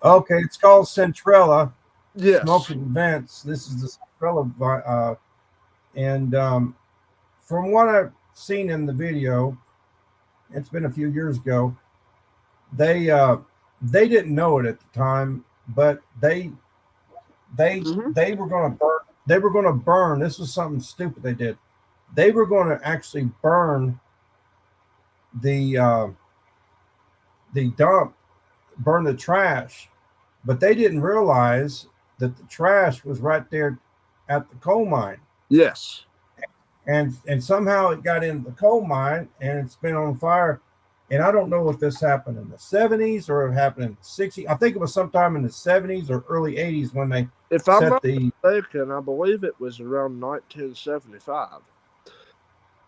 Speaker 2: Okay, it's called Centrella.
Speaker 3: Yes.
Speaker 2: Smoking vents. This is the Centrella, and from what seen in the video, it's been a few years ago, they didn't know it at the time, but they were going to burn. This was something stupid they did. They were going to actually burn the dump, burn the trash, but they didn't realize that the trash was right there at the coal mine.
Speaker 3: Yes.
Speaker 2: And somehow it got into the coal mine and it's been on fire. And I don't know if this happened in the 70s or it happened in the 60s. I think it was sometime in the 70s or early 80s when they
Speaker 3: If I'm not mistaken, I believe it was around 1975.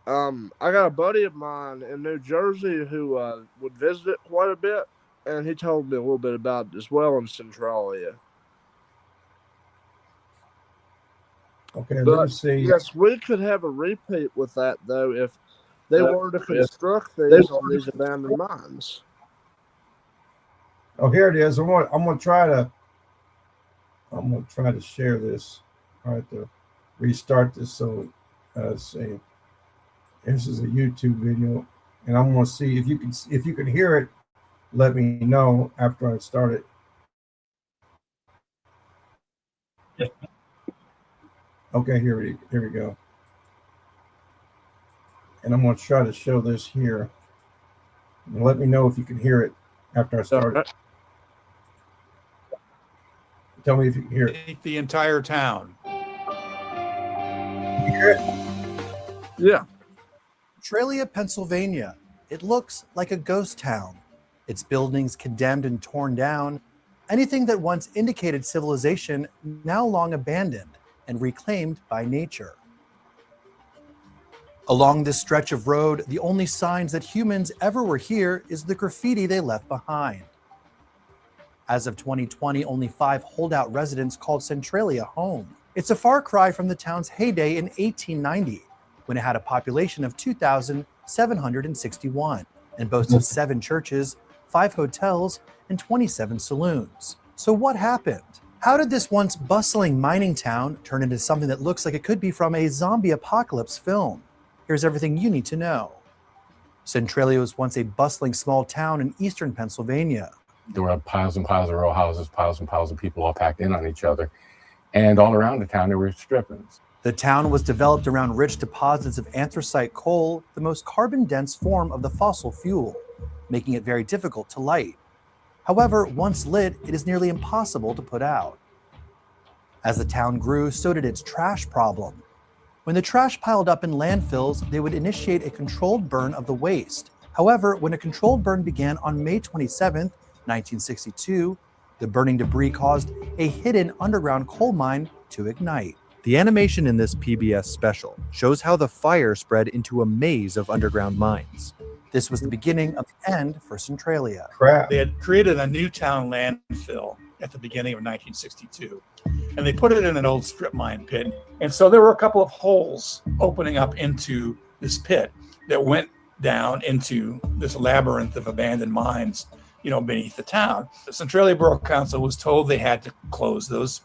Speaker 3: I got a buddy of mine in New Jersey who would visit it quite a bit, and he told me a little bit about it as well in Centralia.
Speaker 2: Okay,
Speaker 3: But,
Speaker 2: let's see.
Speaker 3: yes, we could have a repeat with that, though, if they were to construct these on these abandoned mines.
Speaker 2: Oh, here it is. I'm gonna try to share this. All right, to restart this. So let's see. This is a YouTube video, and I'm gonna see if you can hear it. Let me know after I start it. Okay, here we go. And I'm going to try to show this here. And let me know if you can hear it after I start it. Tell me if you can hear it.
Speaker 4: The entire town.
Speaker 2: You hear it?
Speaker 3: Yeah.
Speaker 5: Centralia, Pennsylvania. It looks like a ghost town. Its buildings condemned and torn down. Anything that once indicated civilization now long abandoned and reclaimed by nature. Along this stretch of road, the only signs that humans ever were here is the graffiti they left behind. As of 2020, only 5 holdout residents called Centralia home. It's a far cry from the town's heyday in 1890, when it had a population of 2,761 and boasted 7 churches, 5 hotels, and 27 saloons. So what happened? How did this once bustling mining town turn into something that looks like it could be from a zombie apocalypse film? Here's everything you need to know. Centralia was once a bustling small town in eastern Pennsylvania.
Speaker 6: There were piles and piles of row houses, piles and piles of people all packed in on each other. And all around the town, there were strip-ins.
Speaker 5: The town was developed around rich deposits of anthracite coal, the most carbon-dense form of the fossil fuel, making it very difficult to light. However, once lit, it is nearly impossible to put out. As the town grew, so did its trash problem. When the trash piled up in landfills, they would initiate a controlled burn of the waste. However, when a controlled burn began on May 27, 1962, the burning debris caused a hidden underground coal mine to ignite.
Speaker 7: The animation in this PBS special shows how the fire spread into a maze of underground mines.
Speaker 5: This was the beginning of the end for Centralia.
Speaker 2: Crap.
Speaker 4: They had created a Newtown landfill at the beginning of 1962, and they put it in an old strip mine pit. And so there were a couple of holes opening up into this pit that went down into this labyrinth of abandoned mines, beneath the town. The Centralia Borough Council was told they had to close those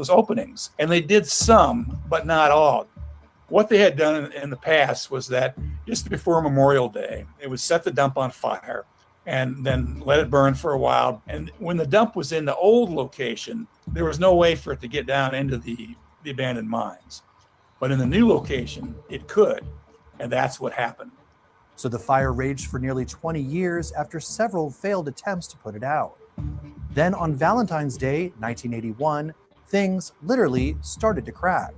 Speaker 4: openings, and they did some, but not all. What they had done in the past was that just before Memorial Day, they would set the dump on fire and then let it burn for a while. And when the dump was in the old location, there was no way for it to get down into the abandoned mines. But in the new location, it could. And that's what happened.
Speaker 5: So the fire raged for nearly 20 years after several failed attempts to put it out. Then on Valentine's Day, 1981, things literally started to crack.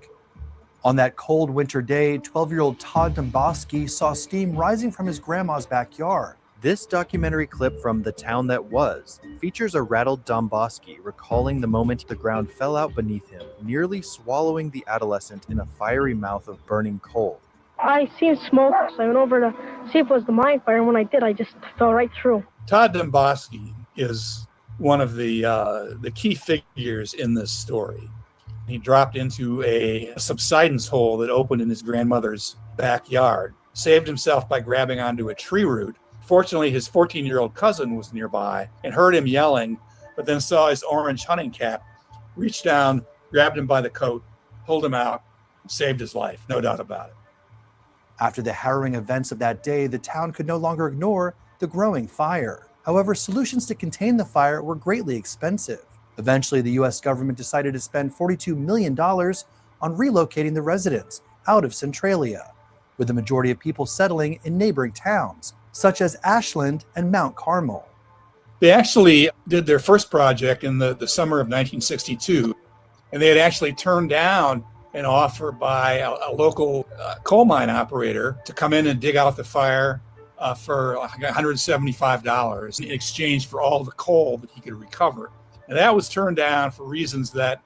Speaker 5: On that cold winter day, 12-year-old Todd Domboski saw steam rising from his grandma's backyard.
Speaker 7: This documentary clip from The Town That Was features a rattled Domboski recalling the moment the ground fell out beneath him, nearly swallowing the adolescent in a fiery mouth of burning coal.
Speaker 8: I seen smoke, so I went over to see if it was the mine fire, and when I did, I just fell right through.
Speaker 4: Todd Domboski is one of the key figures in this story. He dropped into a subsidence hole that opened in his grandmother's backyard, saved himself by grabbing onto a tree root. Fortunately, his 14-year-old cousin was nearby and heard him yelling, but then saw his orange hunting cap, reached down, grabbed him by the coat, pulled him out, saved his life, no doubt about it.
Speaker 5: After the harrowing events of that day, the town could no longer ignore the growing fire. However, solutions to contain the fire were greatly expensive. Eventually, the US government decided to spend $42 million on relocating the residents out of Centralia, with the majority of people settling in neighboring towns, such as Ashland and Mount Carmel.
Speaker 4: They actually did their first project in the summer of 1962, and they had actually turned down an offer by a local coal mine operator to come in and dig out the fire for $175 in exchange for all the coal that he could recover. And that was turned down for reasons that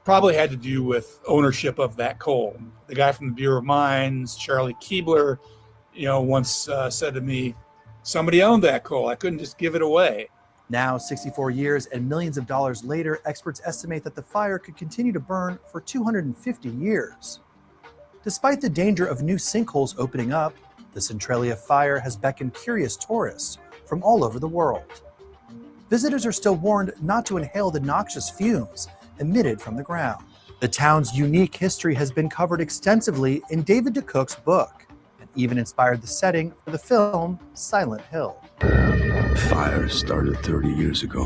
Speaker 4: probably had to do with ownership of that coal. The guy from the Bureau of Mines, Charlie Keebler, once said to me, somebody owned that coal. I couldn't just give it away.
Speaker 5: Now, 64 years and millions of dollars later, experts estimate that the fire could continue to burn for 250 years. Despite the danger of new sinkholes opening up, the Centralia fire has beckoned curious tourists from all over the world. Visitors are still warned not to inhale the noxious fumes emitted from the ground. The town's unique history has been covered extensively in David DeCook's book, and even inspired the setting for the film Silent Hill.
Speaker 9: Fire started 30 years ago.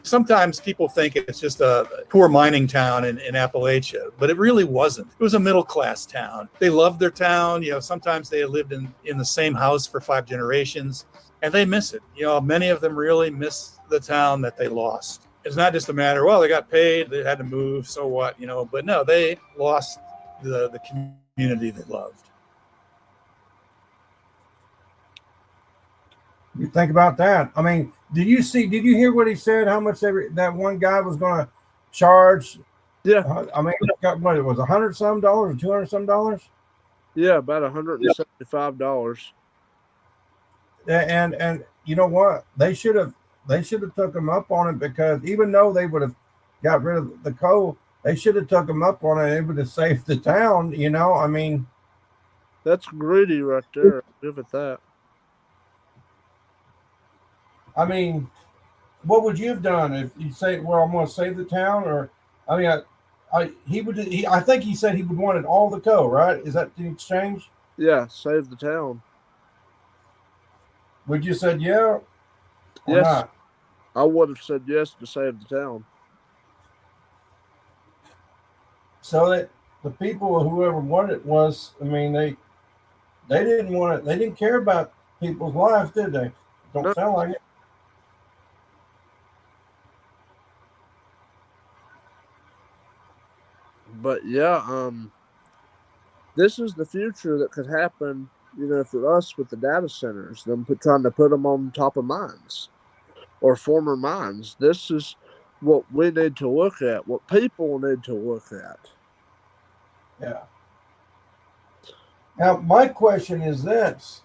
Speaker 4: Sometimes people think it's just a poor mining town in Appalachia, but it really wasn't. It was a middle-class town. They loved their town. Sometimes they had lived in the same house for 5 generations, and they miss it. Many of them really miss the town that they lost. It's not just a matter, well, they got paid, they had to move, so what, but no, they lost the community they loved.
Speaker 2: You think about that. I mean, did you hear what he said? How much that one guy was going to charge?
Speaker 3: Yeah.
Speaker 2: I mean, what it was, $100 some or $200 some?
Speaker 3: Yeah, about $175.
Speaker 2: And you know what? They should have took him up on it, because even though they would have got rid of the coal, they should have took him up on it. It would have saved the town. I mean,
Speaker 3: that's greedy right there. I'll give it that.
Speaker 2: I mean, what would you have done if you say, "Well, I'm going to save the town"? Or, I mean, I think he said he would wanted all the coal, right? Is that the exchange?
Speaker 3: Yeah, save the town.
Speaker 2: Would you said yeah? Or
Speaker 3: yes,
Speaker 2: not?
Speaker 3: I would have said yes to save the town.
Speaker 2: So that the people, whoever won it, was, I mean, they didn't want it. They didn't care about people's lives, did they? Don't sound like it.
Speaker 3: But yeah, this is the future that could happen, for us with the data centers, them trying to put them on top of mines or former mines. This is what we need to look at, what people need to look at.
Speaker 2: Yeah. Now, my question is this.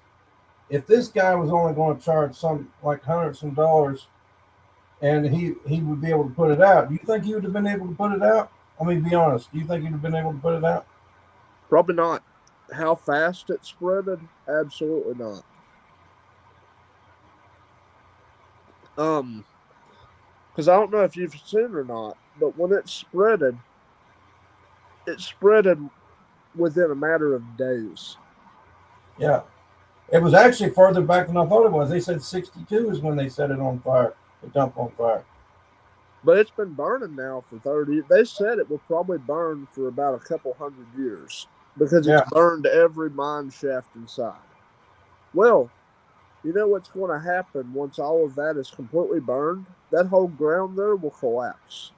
Speaker 2: If this guy was only going to charge some, like $100 some, and he would be able to put it out, do you think he would have been able to put it out? I mean, be honest. Do you think he'd have been able to put it out?
Speaker 3: Probably not. How fast it spreaded? Absolutely not. Because I don't know if you've seen or not, but when it spreaded within a matter of days.
Speaker 2: Yeah. It was actually further back than I thought it was. They said 62 is when they set it on fire, the dump on fire.
Speaker 3: But it's been burning now for 30 years. They said it will probably burn for about a couple hundred years because it's burned every mine shaft inside. Well, you know what's going to happen once all of that is completely burned? That whole ground there will collapse.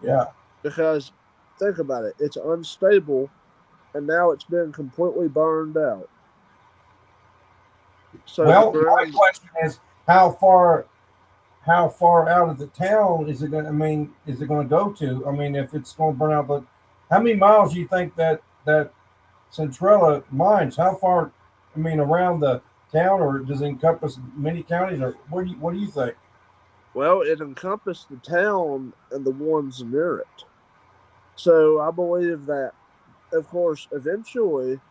Speaker 2: Yeah.
Speaker 3: Because, think about it, it's unstable, and now it's been completely burned out. So
Speaker 2: well, my question is, how far out of the town is it going? I mean, is it going to go to? I mean, if it's going to burn out, but how many miles do you think that Centralia mines? How far? I mean, around the town, or does it encompass many counties, or what do you think?
Speaker 3: Well, it encompassed the town and the ones near it. So I believe that, of course, eventually,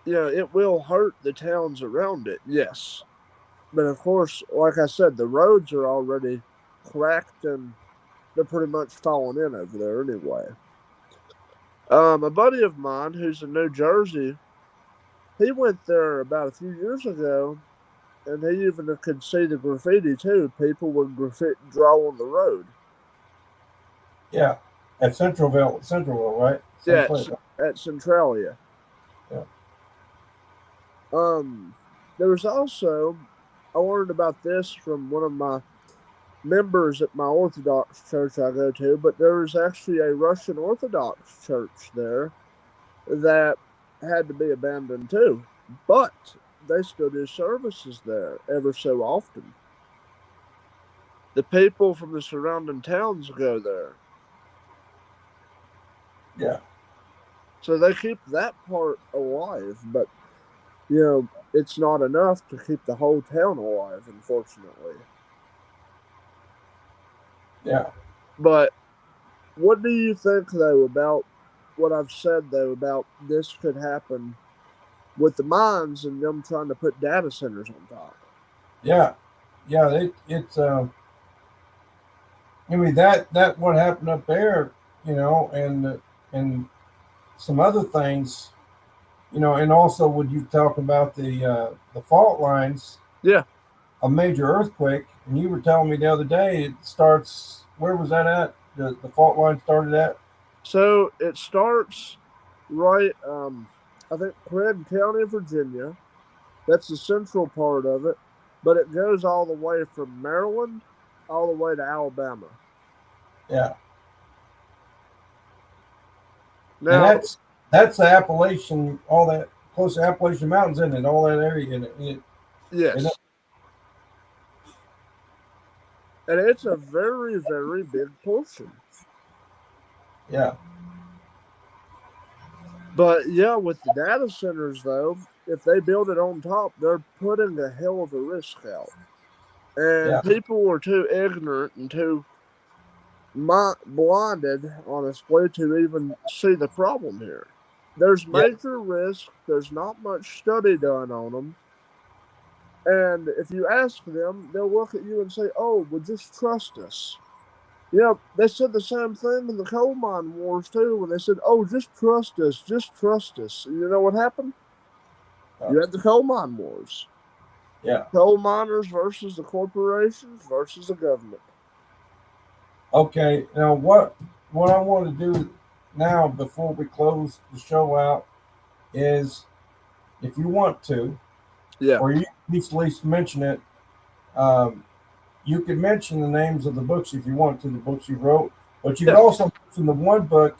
Speaker 3: it will hurt the towns around it, yes. But of course, like I said, the roads are already cracked and they're pretty much falling in over there anyway. A buddy of mine who's in New Jersey, he went there about a few years ago, and he even could see the graffiti too. People would graffiti draw on the road.
Speaker 2: Yeah, at Centralville, right?
Speaker 3: Yeah,
Speaker 2: Someplace.
Speaker 3: at Centralia.
Speaker 2: Yeah.
Speaker 3: There was also, I learned about this from one of my members at my Orthodox church I go to, but there was actually a Russian Orthodox church there that had to be abandoned too. But they still do services there ever so often. The people from the surrounding towns go there.
Speaker 2: Yeah.
Speaker 3: So they keep that part alive, but you know, it's not enough to keep the whole town alive, unfortunately.
Speaker 2: Yeah.
Speaker 3: But what do you think, though, about what I've said, though, about this could happen with the mines and them trying to put data centers on top?
Speaker 2: Yeah. Yeah. It's, I mean, that what happened up there, you know, and some other things, you know, and also when you talk about the fault lines,
Speaker 3: Yeah.
Speaker 2: a major earthquake, and you were telling me the other day it starts. Where was that at? The fault line started at?
Speaker 3: So it starts right, I think, Craig County, Virginia. That's the central part of it, but it goes all the way from Maryland all the way to Alabama.
Speaker 2: Yeah.
Speaker 3: Now,
Speaker 2: and that's the Appalachian, all that close to Appalachian Mountains in it, all that area in it.
Speaker 3: yes. And it's a very, very big portion.
Speaker 2: Yeah.
Speaker 3: But yeah, with the data centers, though, if they build it on top, they're putting a hell of a risk out. And people are too ignorant and too blinded, honestly, to even see the problem here. There's major risk. There's not much study done on them. And if you ask them, they'll look at you and say, oh, well, just trust us. Yeah, they said the same thing in the coal mine wars, too, when they said, oh, just trust us, just trust us. And you know what happened? You had the coal mine wars.
Speaker 2: Yeah.
Speaker 3: Coal miners versus the corporations versus the government.
Speaker 2: Okay, now what I want to do now before we close the show out is, if you want to, or you at least mention it, you can mention the names of the books if you want to, the books you wrote, but you can also mention the one book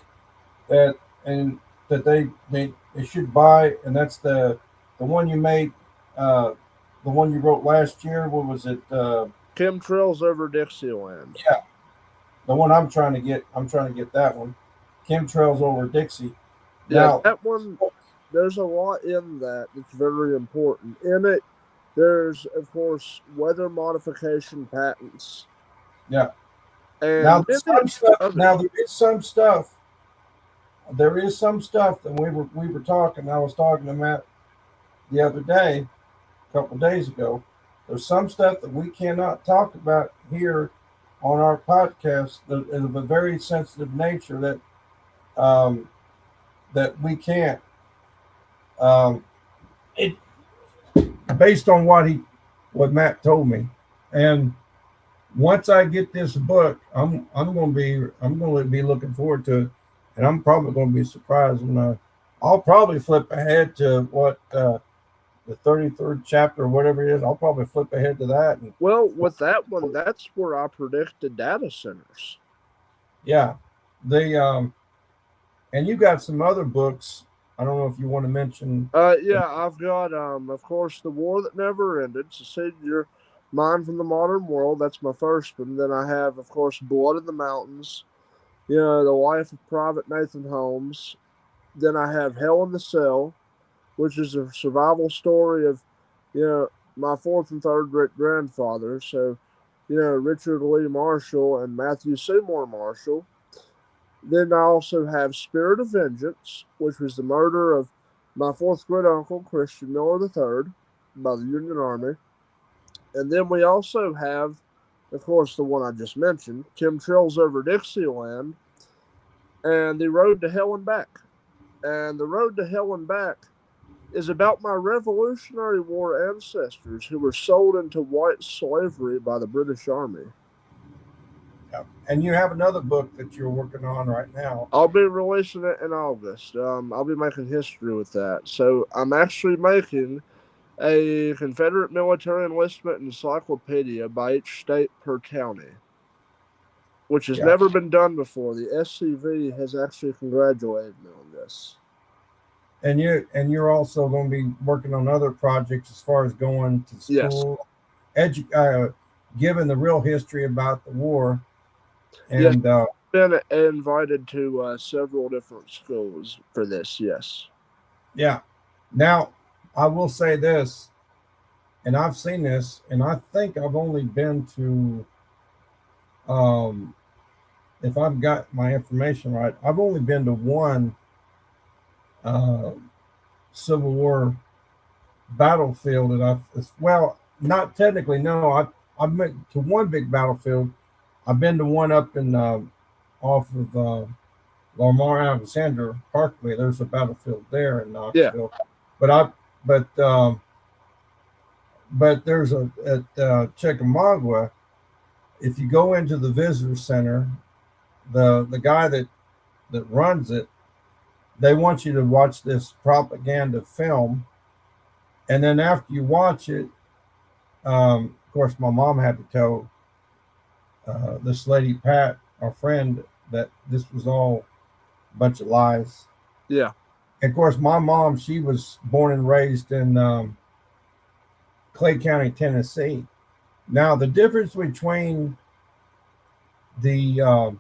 Speaker 2: that they should buy, and that's the one you made, the one you wrote last year. What was it?
Speaker 3: Chemtrails Over Dixieland.
Speaker 2: Yeah. The one I'm trying to get that one. Chemtrails Over Dixie.
Speaker 3: Yeah,
Speaker 2: now,
Speaker 3: that one, there's a lot in that that's very important. In it, there's, of course, weather modification patents.
Speaker 2: Yeah.
Speaker 3: And
Speaker 2: now, there is some stuff. There is some stuff that we were talking. I was talking to Matt the other day, a couple of days ago. There's some stuff that we cannot talk about here on our podcast that is of a very sensitive nature that we can't. It based on what Matt told me, and once I get this book, I'm going to be looking forward to it, and I'm probably going to be surprised when I'll probably flip ahead to what the 33rd chapter or whatever it is. I'll probably flip ahead to that.
Speaker 3: Well, with that one, that's where I predicted data centers.
Speaker 2: Yeah, and you got some other books. I don't know if you want to mention.
Speaker 3: Yeah, I've got, of course, The War That Never Ended, Secede Your Mind from the Modern World. That's my first one. Then I have, of course, Blood in the Mountains. You know, The Life of Private Nathan Holmes. Then I have Hell in the Cell, which is a survival story of, you know, my fourth and third great grandfather. So, you know, Richard Lee Marshall and Matthew Seymour Marshall. Then I also have Spirit of Vengeance, which was the murder of my fourth great uncle, Christian Miller III, by the Union Army. And then we also have of course, the one I just mentioned, Chemtrails Over Dixieland, and The Road to Hell and Back. And The Road to Hell and Back is about my Revolutionary War ancestors who were sold into white slavery by the British Army.
Speaker 2: Yeah. And you have another book that you're working on right now.
Speaker 3: I'll be releasing it in August. I'll be making history with that. So I'm actually making a Confederate military enlistment encyclopedia by each state per county, which has never been done before. The SCV has actually congratulated me on this.
Speaker 2: And you're also going to be working on other projects as far as going to school, giving the real history about the war. And
Speaker 3: been invited to several different schools for this. Yes.
Speaker 2: Yeah. Now, I will say this, and I've seen this, and I think I've only been to, if I've got my information right, I've only been to one Civil War battlefield not technically, no. I've been to one big battlefield. I've been to one up in off of Lamar Alexander Parkway. There's a battlefield there in Knoxville. Yeah. But there's at Chickamauga. If you go into the visitor center, the guy that runs it, they want you to watch this propaganda film, and then after you watch it, of course, my mom had to tell this lady Pat, our friend, that this was all a bunch of lies.
Speaker 3: Yeah.
Speaker 2: And of course, my mom, she was born and raised in Clay County, Tennessee. Now, the difference between the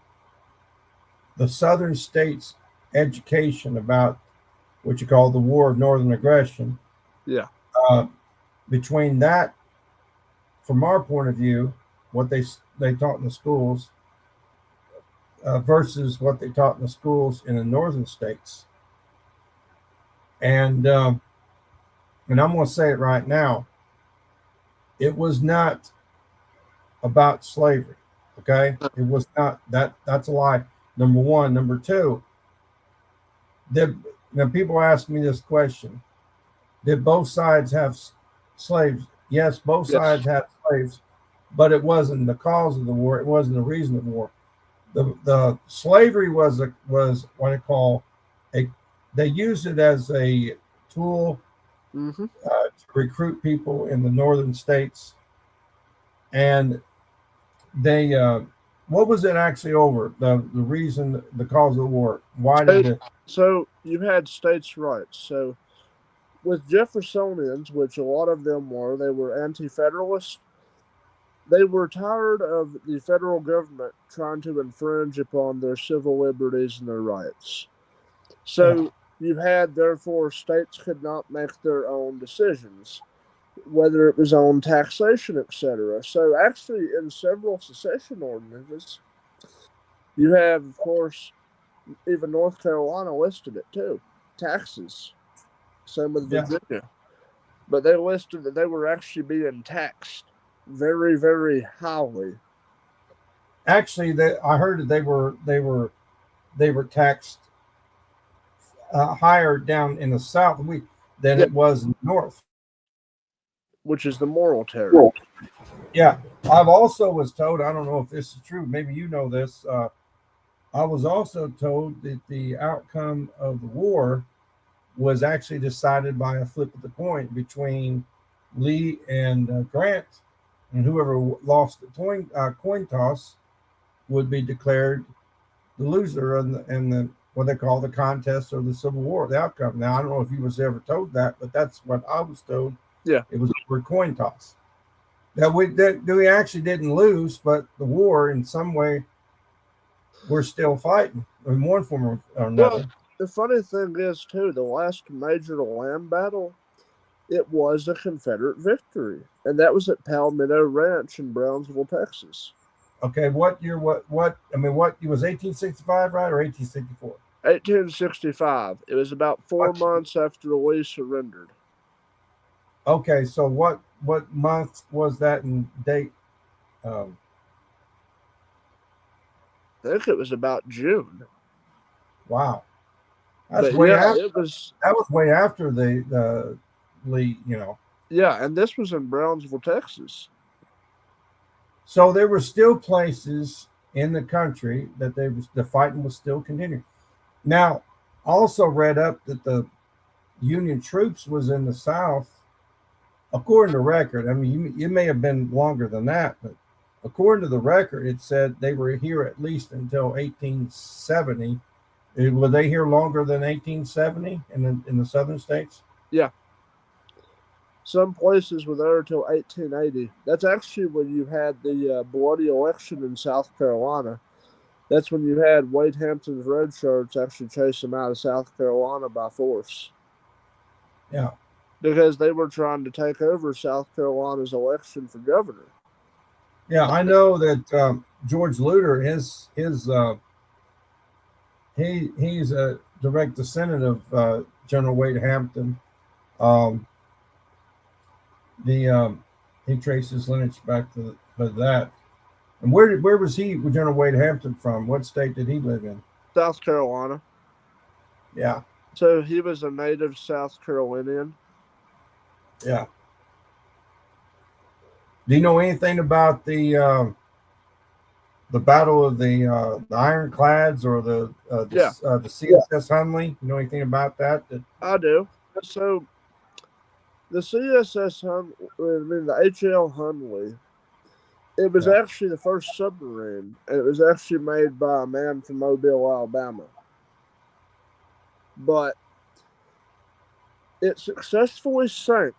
Speaker 2: southern states' education about what you call the War of Northern Aggression, between that, from our point of view, what they taught in the schools versus what they taught in the schools in the northern states. And I'm going to say it right now. It was not about slavery. Okay. It was not that. That's a lie. Number one. Number two, now people ask me this question. Did both sides have slaves? Yes, both sides had slaves, but it wasn't the cause of the war. It wasn't the reason of the war. The slavery was what I call they used it as a tool to recruit people in the northern states. And they, what was it actually over? The reason, the cause of the war? Why did it?
Speaker 3: So you had states' rights. So with Jeffersonians, which a lot of them were, they were anti-federalists. They were tired of the federal government trying to infringe upon their civil liberties and their rights. So you had, therefore, states could not make their own decisions, whether it was on taxation, etc. So actually, in several secession ordinances, you have, of course, even North Carolina listed it too, taxes. Same with Virginia. But they listed that they were actually being taxed very, very highly.
Speaker 2: Actually, I heard that they were taxed higher down in the south than it was in the north,
Speaker 3: which is the moral territory.
Speaker 2: Yeah, I've also was told. I don't know if this is true. Maybe you know this. I was also told that the outcome of the war was actually decided by a flip of the coin between Lee and Grant, and whoever lost the coin toss would be declared the loser in the what they call the contest or the Civil War, the outcome. Now, I don't know if you was ever told that, but that's what I was told.
Speaker 3: Yeah,
Speaker 2: it was over a coin toss. That we actually didn't lose, but the war in some way we're still fighting in one form or another.
Speaker 3: Well, the funny thing is too, the last major land battle, it was a Confederate victory, and that was at Palmetto Ranch in Brownsville, Texas.
Speaker 2: Okay, what year? What? I mean, what? It was 1865, right, or 1864?
Speaker 3: 1865. It was about 4 months after Lee surrendered.
Speaker 2: Okay, so what month was that in date?
Speaker 3: I think it was about June.
Speaker 2: Wow. That's
Speaker 3: But
Speaker 2: way
Speaker 3: yeah,
Speaker 2: after,
Speaker 3: it was.
Speaker 2: that was way after the Lee, you know.
Speaker 3: Yeah, and this was in Brownsville, Texas.
Speaker 2: So there were still places in the country that the fighting was still continuing. Now, also read up that the Union troops was in the South, according to record. I mean, it may have been longer than that, but according to the record, it said they were here at least until 1870. Were they here longer than 1870 in the southern states?
Speaker 3: Yeah. Some places were there until 1880. That's actually when you had the bloody election in South Carolina. That's when you had Wade Hampton's red shirts actually chase them out of South Carolina by force.
Speaker 2: Yeah.
Speaker 3: Because they were trying to take over South Carolina's election for governor.
Speaker 2: Yeah, I know that George Luter, he's a direct descendant of General Wade Hampton. He traced his lineage back to that. And where was General Wade Hampton from? What state did he live in?
Speaker 3: South Carolina.
Speaker 2: Yeah.
Speaker 3: So he was a native South Carolinian.
Speaker 2: Yeah. Do you know anything about the battle of the Ironclads or the CSS Hunley? You know anything about that?
Speaker 3: I do. So the CSS Hunley, the HL Hunley, it was actually the first submarine, and it was actually made by a man from Mobile, Alabama. But it successfully sank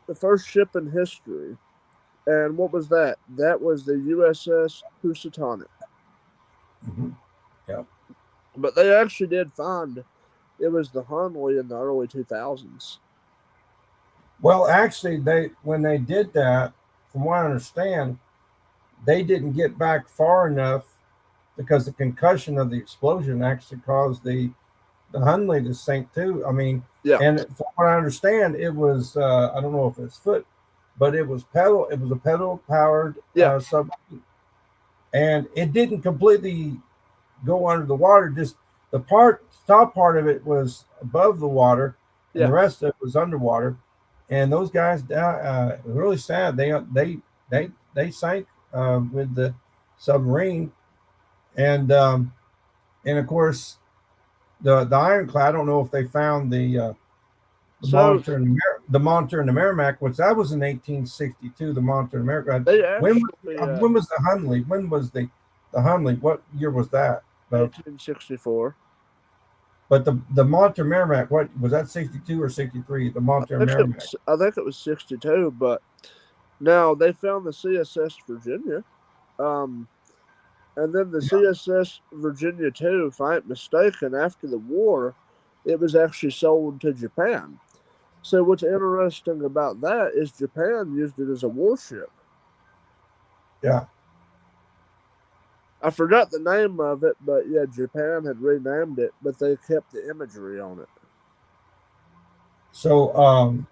Speaker 3: the first ship in history. And what was that? That was the USS Housatonic.
Speaker 2: Mm-hmm. Yeah.
Speaker 3: But they actually did find it was the Hunley in the early 2000s.
Speaker 2: Well, actually, when they did that, from what I understand, they didn't get back far enough because the concussion of the explosion actually caused the Hunley to sink too. I mean, and from what I understand, it was I don't know if it's foot, but it was pedal. It was a pedal powered submarine, and it didn't completely go under the water. Just the top part of it was above the water, and the rest of it was underwater. And those guys, really sad. They sank with the submarine, and of course the Ironclad. I don't know if they found the Monitor and the Merrimack, which that was in 1862. The Monitor and Merrimack. When was the Hunley? When was the Hunley? What year was that?
Speaker 3: 1864.
Speaker 2: But the Monitor Merrimack, what was that? 62 or 63? The Monitor Merrimack.
Speaker 3: I think it was 62. But now they found the CSS Virginia, and then the CSS Virginia too. If I ain't mistaken, after the war, it was actually sold to Japan. So what's interesting about that is Japan used it as a warship.
Speaker 2: Yeah.
Speaker 3: I forgot the name of it, but yeah, Japan had renamed it, but they kept the imagery on it.
Speaker 2: So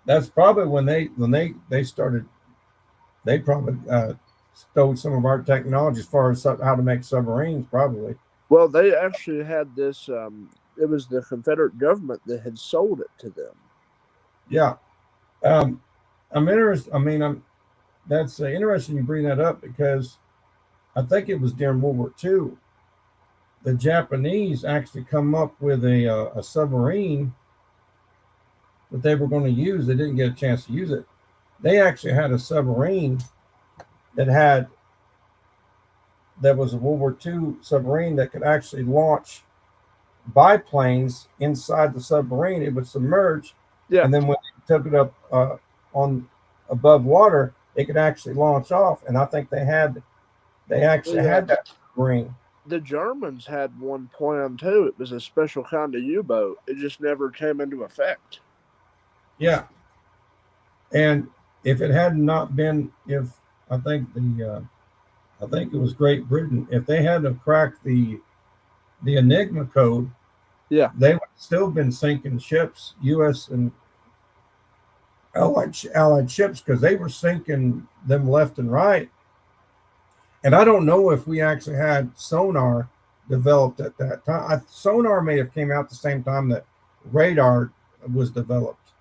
Speaker 2: that's probably when they started. They probably stole some of our technology as far as how to make submarines, probably.
Speaker 3: Well, they actually had this. It was the Confederate government that had sold it to them.
Speaker 2: Yeah, I'm interested. I mean, that's interesting you bring that up because I think it was during World War II. The Japanese actually come up with a submarine that they were going to use. They didn't get a chance to use it. They actually had a submarine that was a World War II submarine that could actually launch biplanes inside the submarine. It would submerge, and then when they took it up on above water, it could actually launch off. And I think they actually had that submarine.
Speaker 3: The Germans had one plan too. It was a special kind of U-boat. It just never came into effect.
Speaker 2: Yeah, and if it had not been, I think it was Great Britain. If they hadn't cracked the Enigma code, they would still been sinking ships, U.S. and Allied ships, because they were sinking them left and right. And I don't know if we actually had sonar developed at that time. Sonar may have came out the same time that radar was developed.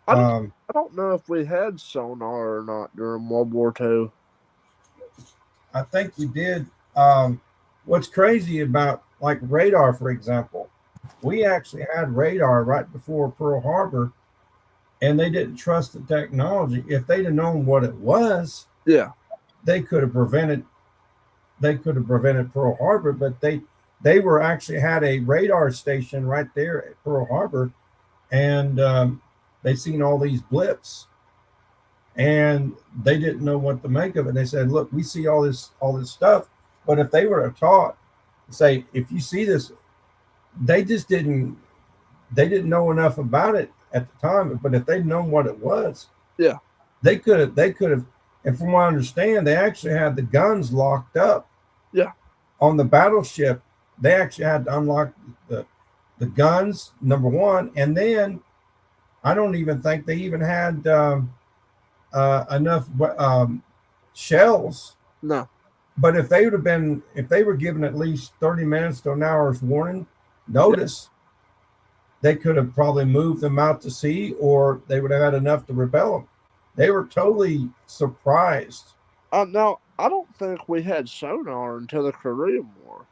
Speaker 3: I don't know if we had sonar or not during World War II.
Speaker 2: I think we did. What's crazy about like radar, for example, we actually had radar right before Pearl Harbor, and they didn't trust the technology. If they'd have known what it was,
Speaker 3: Yeah,
Speaker 2: they could have prevented. They could have prevented Pearl Harbor, but they were actually had a radar station right there at Pearl Harbor, and they seen all these blips, and they didn't know what to make of it. They said, "Look, we see all this stuff," but if they were taught, say, if you see this, they just didn't. They didn't know enough about it at the time. But if they'd known what it was,
Speaker 3: yeah,
Speaker 2: they could have. They could have. And from what I understand, they actually had the guns locked up.
Speaker 3: Yeah.
Speaker 2: On the battleship, they actually had to unlock the guns, number one, and then I don't even think they even had enough shells.
Speaker 3: no,
Speaker 2: But if they were given at least 30 minutes to an hour's warning notice, they could have probably moved them out to sea, or they would have had enough to repel them. They were totally surprised.
Speaker 3: now I don't think we had sonar until the Korean War.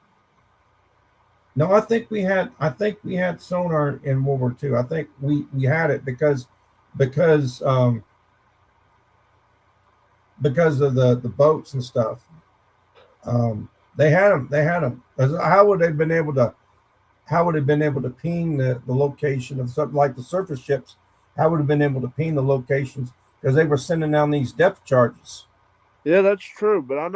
Speaker 2: No, I think we had sonar in World War II. I think we had it because of the boats and stuff. They had them. How would they have been able to ping the location of something like the surface ships? How would have been able to ping the locations, because they were sending down these depth charges.
Speaker 3: Yeah, that's true. But I'm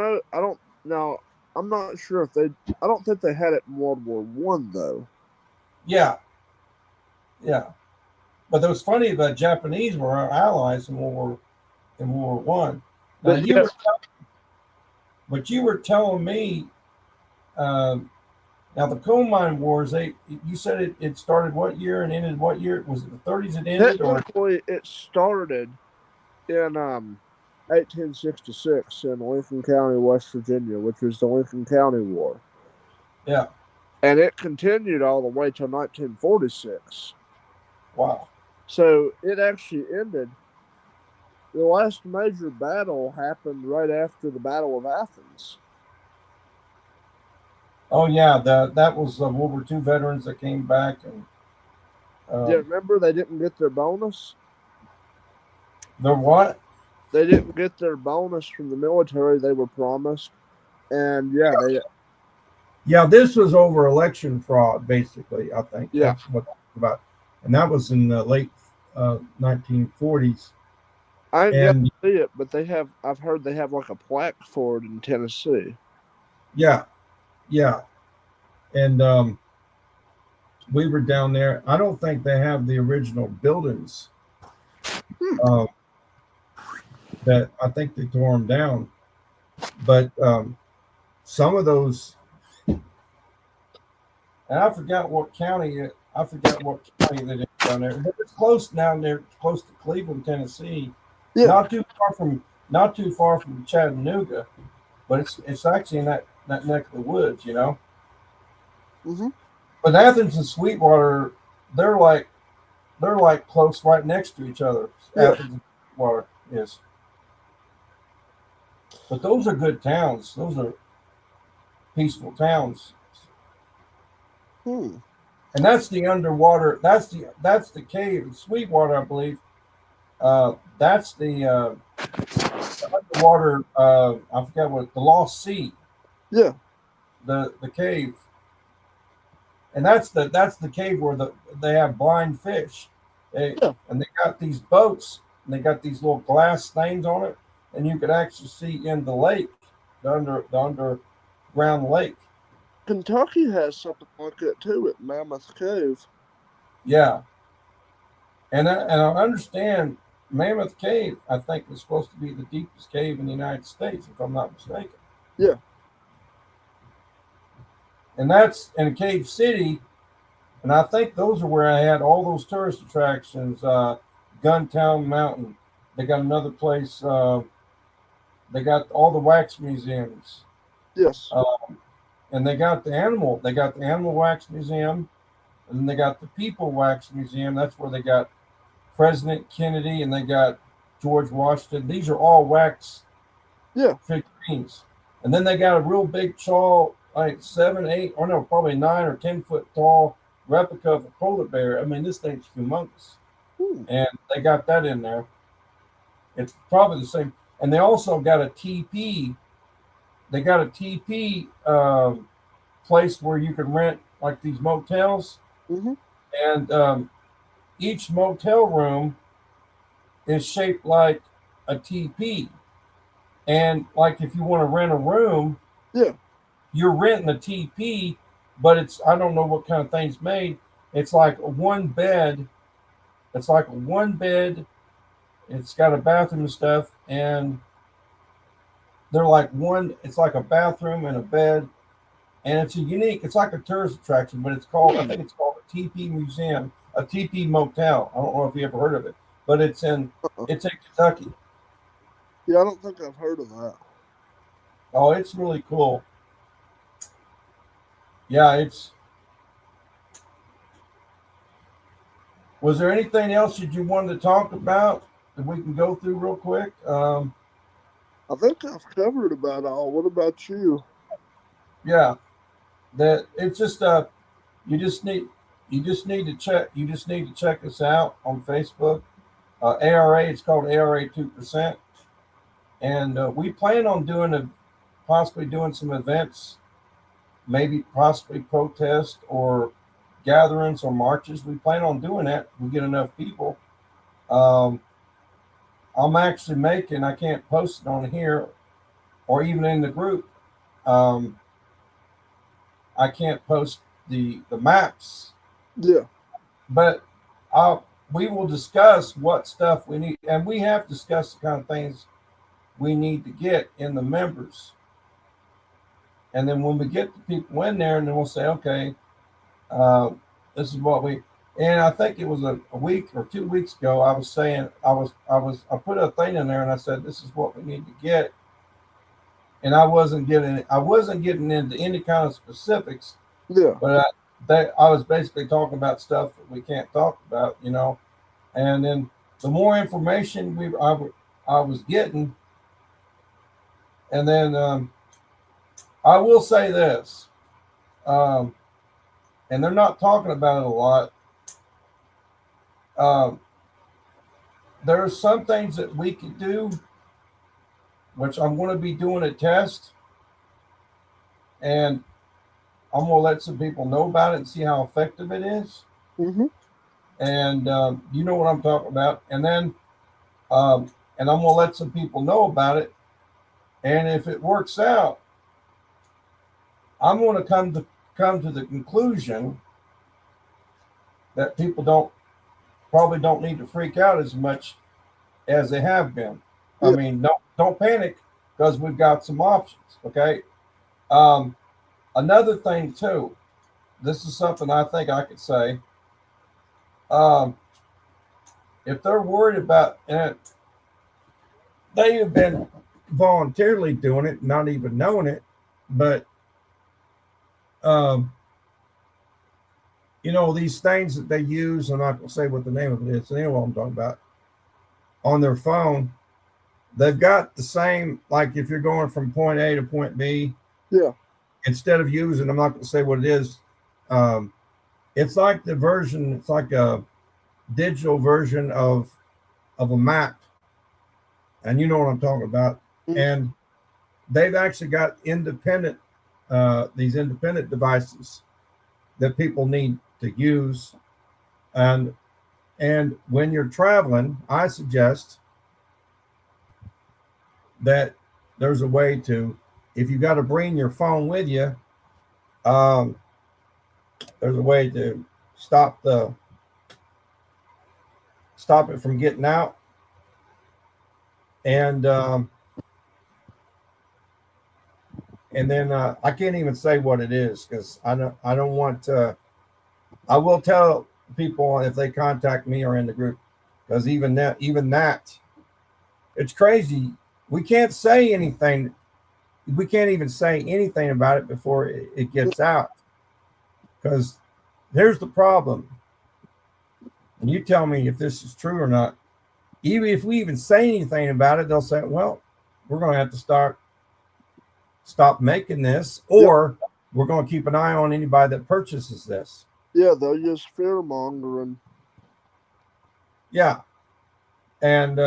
Speaker 3: not sure if I don't think they had it in World War One though.
Speaker 2: Yeah. But it was funny that Japanese were our allies in World War One. But you were telling me, now the coal mine wars. You said it started what year and ended what year? Was it the 30s it ended?
Speaker 3: Technically, it started in 1866 in Lincoln County, West Virginia, which was the Lincoln County War.
Speaker 2: Yeah.
Speaker 3: And it continued all the way till 1946.
Speaker 2: Wow.
Speaker 3: So it actually ended. The last major battle happened right after the Battle of Athens.
Speaker 2: Oh yeah, that was World War II veterans that came back, and
Speaker 3: Yeah, remember they didn't get their bonus?
Speaker 2: Their what?
Speaker 3: They didn't get their bonus from the military they were promised. And
Speaker 2: this was over election fraud, basically, I think.
Speaker 3: Yeah.
Speaker 2: That's what it's about. And that was in the late 1940s.
Speaker 3: I ain't got to see it, but I've heard they have like a plaque for it in Tennessee.
Speaker 2: Yeah. And we were down there. I don't think they have the original buildings. That I think they tore them down. But some of those, and I forgot what county that is down there. But it's close down there, close to Cleveland, Tennessee.
Speaker 3: Yeah.
Speaker 2: Not too far from Chattanooga, but it's actually in that neck of the woods, you know.
Speaker 3: Mm-hmm.
Speaker 2: But Athens and Sweetwater, they're like close, right next to each other.
Speaker 3: Yeah.
Speaker 2: Athens and Sweetwater is. But those are good towns. Those are peaceful towns.
Speaker 3: Hmm.
Speaker 2: And that's the underwater. That's the cave in Sweetwater, I believe. That's the underwater. I forget what, the Lost Sea.
Speaker 3: Yeah.
Speaker 2: The cave. And that's the cave where they have blind fish. And they got these boats, and they got these little glass things on it, and you could actually see in the lake, the underground lake.
Speaker 3: Kentucky has something like that too at Mammoth Cave.
Speaker 2: Yeah. And I understand Mammoth Cave, I think, is supposed to be the deepest cave in the United States, if I'm not mistaken.
Speaker 3: Yeah.
Speaker 2: And that's in Cave City. And I think those are where I had all those tourist attractions. Guntown Mountain. They got another place. They got all the wax museums.
Speaker 3: Yes.
Speaker 2: And they got the animal wax museum, and then they got the people wax museum. That's where they got President Kennedy and they got George Washington. These are all wax figurines. And then they got a real big tall, like 7, 8, or no, probably 9 or 10 foot tall replica of a polar bear. I mean, this thing's humongous. And they got that in there. It's probably the same. And they also got a TP. They got a TP place where you can rent like these motels. And each motel room is shaped like a TP. And like if you want to rent a room, you're renting a TP, but it's, I don't know what kind of thing's made. It's like a one bed. It's like a one bed. It's got a bathroom and stuff, and they're like one. It's like a bathroom and a bed, and it's a unique. It's like a tourist attraction, but it's called. I think it's called a TP museum, a TP motel. I don't know if you ever heard of it, but it's in Kentucky.
Speaker 3: Yeah, I don't think I've heard of that.
Speaker 2: Oh, it's really cool. Yeah, it's. Was there anything else that you wanted to talk about that we can go through real quick?
Speaker 3: I think I've covered about all. What about you?
Speaker 2: Yeah, that it's just you just need to check us out on Facebook. ARA, it's called ARA 2%, and we plan on possibly doing some events, maybe possibly protest or gatherings or marches. We plan on doing that. We get enough people. I'm actually making, I can't post it on here or even in the group. I can't post the maps.
Speaker 3: Yeah.
Speaker 2: But we will discuss what stuff we need, and we have discussed the kind of things we need to get in the members. And then when we get the people in there, and then we'll say, okay, this is what and I think it was a week or 2 weeks ago, I was saying, I put a thing in there and I said, this is what we need to get. And I wasn't getting into any kind of specifics.
Speaker 3: Yeah.
Speaker 2: But I was basically talking about stuff that we can't talk about, and then the more information I was getting, and then I will say this, and they're not talking about it a lot. There are some things that we could do, which I'm going to be doing a test, and I'm going to let some people know about it and see how effective it is. And you know what I'm talking about. And then, and I'm going to let some people know about it. And if it works out, I'm going to come to the conclusion that people probably don't need to freak out as much as they have been. I mean, don't panic, because we've got some options. Okay. Another thing too, this is something I think I could say. If they're worried about it, they have been voluntarily doing it, not even knowing it, but these things that they use, I'm not going to say what the name of it is, so you know what I'm talking about, on their phone, they've got the same, like if you're going from point A to point B, instead of using, I'm not going to say what it is, it's like it's like a digital version of a map, and you know what I'm talking about. And they've actually got these independent devices that people need to use, and when you're traveling, I suggest that there's a way to, if you got to bring your phone with you, there's a way to stop it from getting out. And then I can't even say what it is, because I don't want to. I will tell people if they contact me or in the group, because even that, it's crazy. We can't say anything we can't even say anything about it before it gets out. Because here's the problem. And you tell me if this is true or not. Even if we even say anything about it, they'll say, well, we're going to have to stop making this, or we're going to keep an eye on anybody that purchases this.
Speaker 3: Yeah, they'll use fear mongering.
Speaker 2: Yeah. And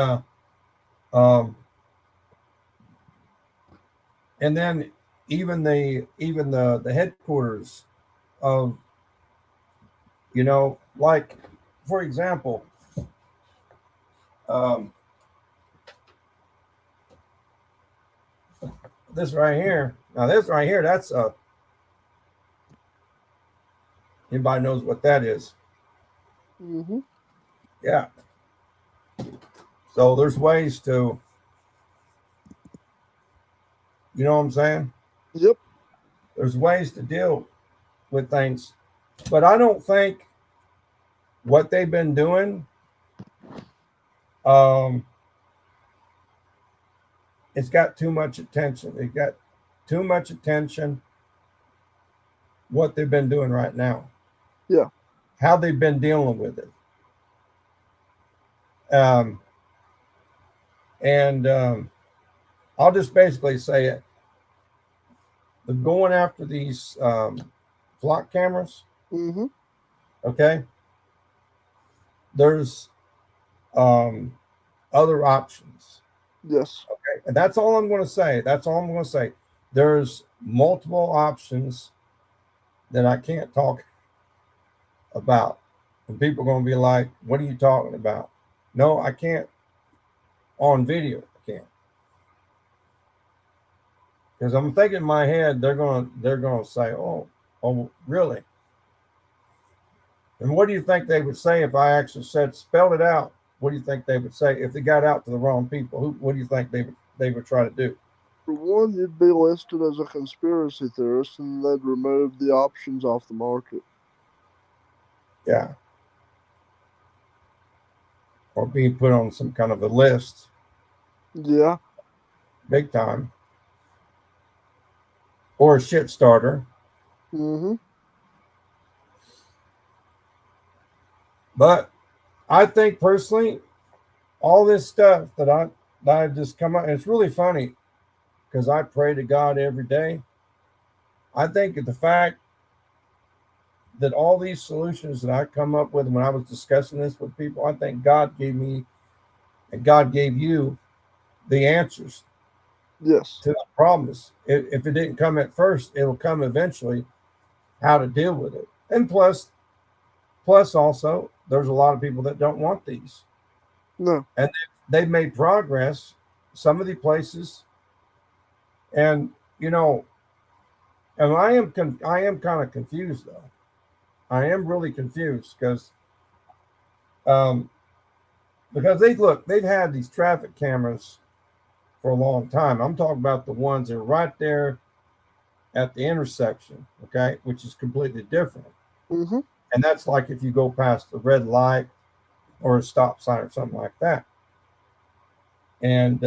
Speaker 2: then even the headquarters of, you know, like, for example, this right here. Now this right here, that's anybody knows what that is?
Speaker 3: Mm-hmm.
Speaker 2: Yeah. So there's ways to, you know what I'm saying?
Speaker 3: Yep.
Speaker 2: There's ways to deal with things, but I don't think what they've been doing, it's got too much attention. It got too much attention. What they've been doing right now.
Speaker 3: Yeah.
Speaker 2: How they've been dealing with it. I'll just basically say it. They're going after these flock cameras.
Speaker 3: Mm-hmm.
Speaker 2: Okay. There's other options.
Speaker 3: Yes.
Speaker 2: Okay. And that's all I'm going to say. That's all I'm going to say. There's multiple options that I can't talk about. And people are going to be like, what are you talking about? No, I can't. On video, I can't. Because I'm thinking in my head, they're going to say, oh, really? And what do you think they would say if I actually spelled it out? What do you think they would say if they got out to the wrong people? What do you think they would try to do?
Speaker 3: For one, you'd be listed as a conspiracy theorist, and they'd remove the options off the market.
Speaker 2: Yeah. Or being put on some kind of a list.
Speaker 3: Yeah.
Speaker 2: Big time. Or a shit starter.
Speaker 3: Mm-hmm.
Speaker 2: But I think personally, all this stuff that I've just come up, and it's really funny because I pray to God every day. I think the fact that all these solutions that I come up with when I was discussing this with people, I think God gave me and God gave you the answers.
Speaker 3: Yes.
Speaker 2: To the problems. If it didn't come at first, it'll come eventually. How to deal with it, and plus also, there's a lot of people that don't want these.
Speaker 3: No.
Speaker 2: And they've made progress. Some of the places, and you know, and I am kind of confused though. I am really confused because they've had these traffic cameras for a long time. I'm talking about the ones that are right there at the intersection, okay, which is completely different.
Speaker 3: Mm-hmm.
Speaker 2: And that's like if you go past a red light or a stop sign or something like that. And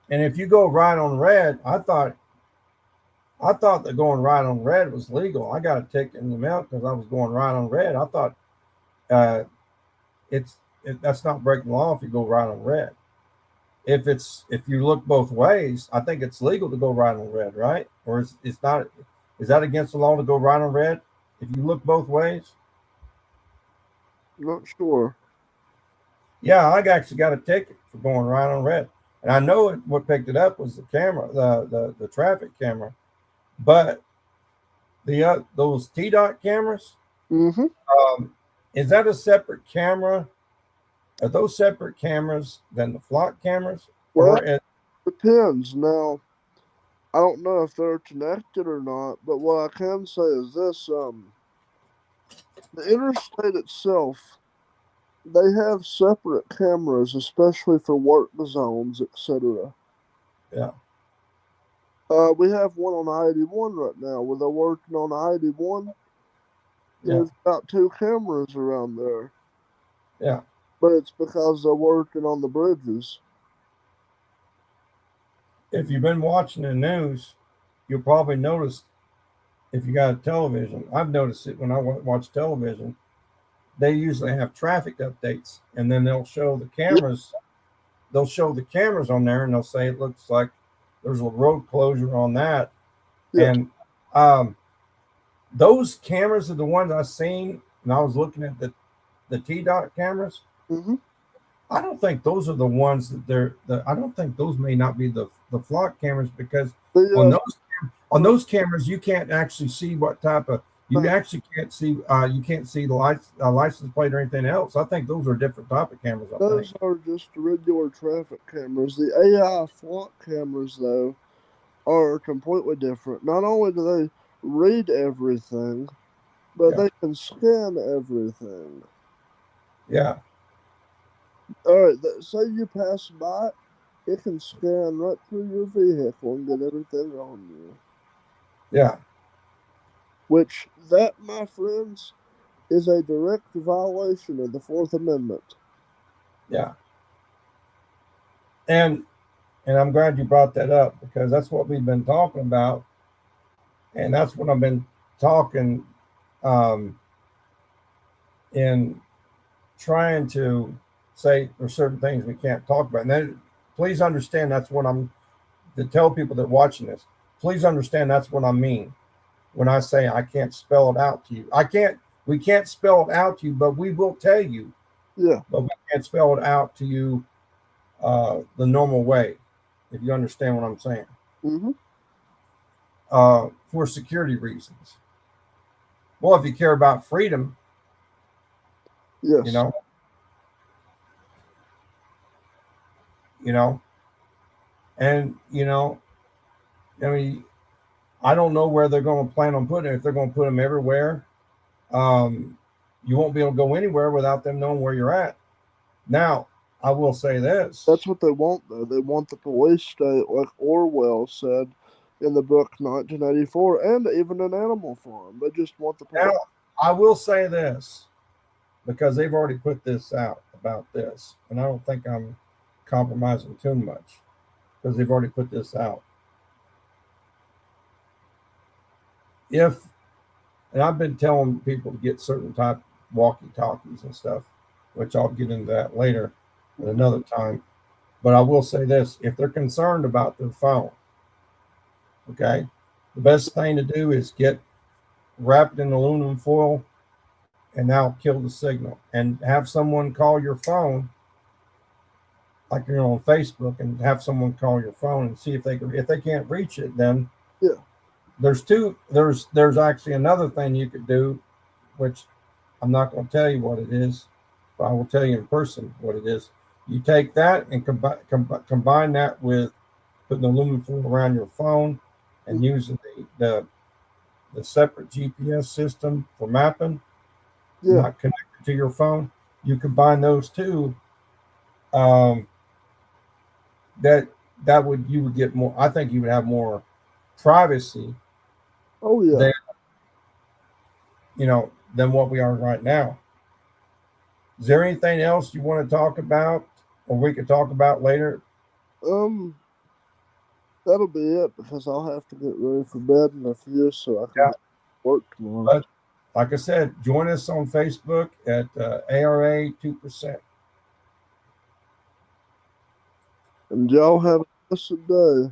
Speaker 2: if you go right on red, I thought that going right on red was legal. I got a ticket in the mail because I was going right on red. I thought that's not breaking the law if you go right on red. If you look both ways, I think it's legal to go right on red, right? Or it's not. Is that against the law to go right on red if you look both ways?
Speaker 3: Not sure.
Speaker 2: Yeah, I actually got a ticket for going right on red, and I know what picked it up was the camera, the traffic camera, but those TDOT cameras.
Speaker 3: Mm-hmm.
Speaker 2: Is that a separate camera? Are those separate cameras than the flock cameras?
Speaker 3: Well, it depends. Now, I don't know if they're connected or not, but what I can say is this: the interstate itself, they have separate cameras, especially for work zones, etc.
Speaker 2: Yeah.
Speaker 3: We have one on I-81 right now, where they're working on I-81. They've got 2 cameras around there.
Speaker 2: Yeah.
Speaker 3: But it's because they're working on the bridges.
Speaker 2: if you've been watching the news, you'll probably notice if you got a television. I've noticed it when I watch television. They usually have traffic updates, and then they'll show the cameras. They'll show the cameras on there, and they'll say it looks like there's a road closure on that.
Speaker 3: Yeah.
Speaker 2: And those cameras are the ones I seen, and I was looking at the T-Dot cameras.
Speaker 3: Mm-hmm.
Speaker 2: I don't think those are the ones that I don't think those may not be the flock cameras, because on those cameras you can't actually see what type of, you actually can't see the license plate or anything else. I think those are different type of cameras.
Speaker 3: Those are just regular traffic cameras. The AI flock cameras, though, are completely different. Not only do they read everything, but they can scan everything.
Speaker 2: Yeah.
Speaker 3: All right, say you pass by, it can scan right through your vehicle and get everything on you.
Speaker 2: Yeah.
Speaker 3: Which, that, my friends, is a direct violation of the Fourth Amendment.
Speaker 2: Yeah. And I'm glad you brought that up, because that's what we've been talking about. And that's what I've been talking in trying to say there's certain things we can't talk about. And then please understand that's what I'm to tell people that watching this. Please understand that's what I mean when I say I can't spell it out to you. We can't spell it out to you, but we will tell you.
Speaker 3: Yeah.
Speaker 2: But we can't spell it out to you the normal way, if you understand what I'm saying.
Speaker 3: Mm-hmm.
Speaker 2: For security reasons. Well, if you care about freedom,
Speaker 3: yes,
Speaker 2: you know, and I mean, I don't know where they're going to plan on putting it. If they're going to put them everywhere, you won't be able to go anywhere without them knowing where you're at. Now, I will say this.
Speaker 3: That's what they want, though. They want the police state, like Orwell said in the book 1984, and even an Animal Farm. They just want the police.
Speaker 2: Now, I will say this, because they've already put this out about this, and I don't think I'm compromising too much, because they've already put this out. And I've been telling people to get certain type of walkie-talkies and stuff, which I'll get into that later at another time. But I will say this, if they're concerned about their phone, okay, the best thing to do is get wrapped in aluminum foil, and that'll kill the signal. And have someone call your phone, like you're on Facebook, and have someone call your phone and see if they can't reach it, then there's actually another thing you could do, which I'm not going to tell you what it is, but I will tell you in person what it is. You take that and combine that with putting aluminum foil around your phone and using the separate GPS system for mapping, not connected to your phone. You combine those two. You would get more. I think you would have more privacy.
Speaker 3: Oh yeah.
Speaker 2: Than what we are right now. Is there anything else you want to talk about, or we could talk about later?
Speaker 3: That'll be it, because I'll have to get ready for bed in a few, so I can work tomorrow.
Speaker 2: But like I said, join us on Facebook at ARA 2%.
Speaker 3: And y'all have a blessed day.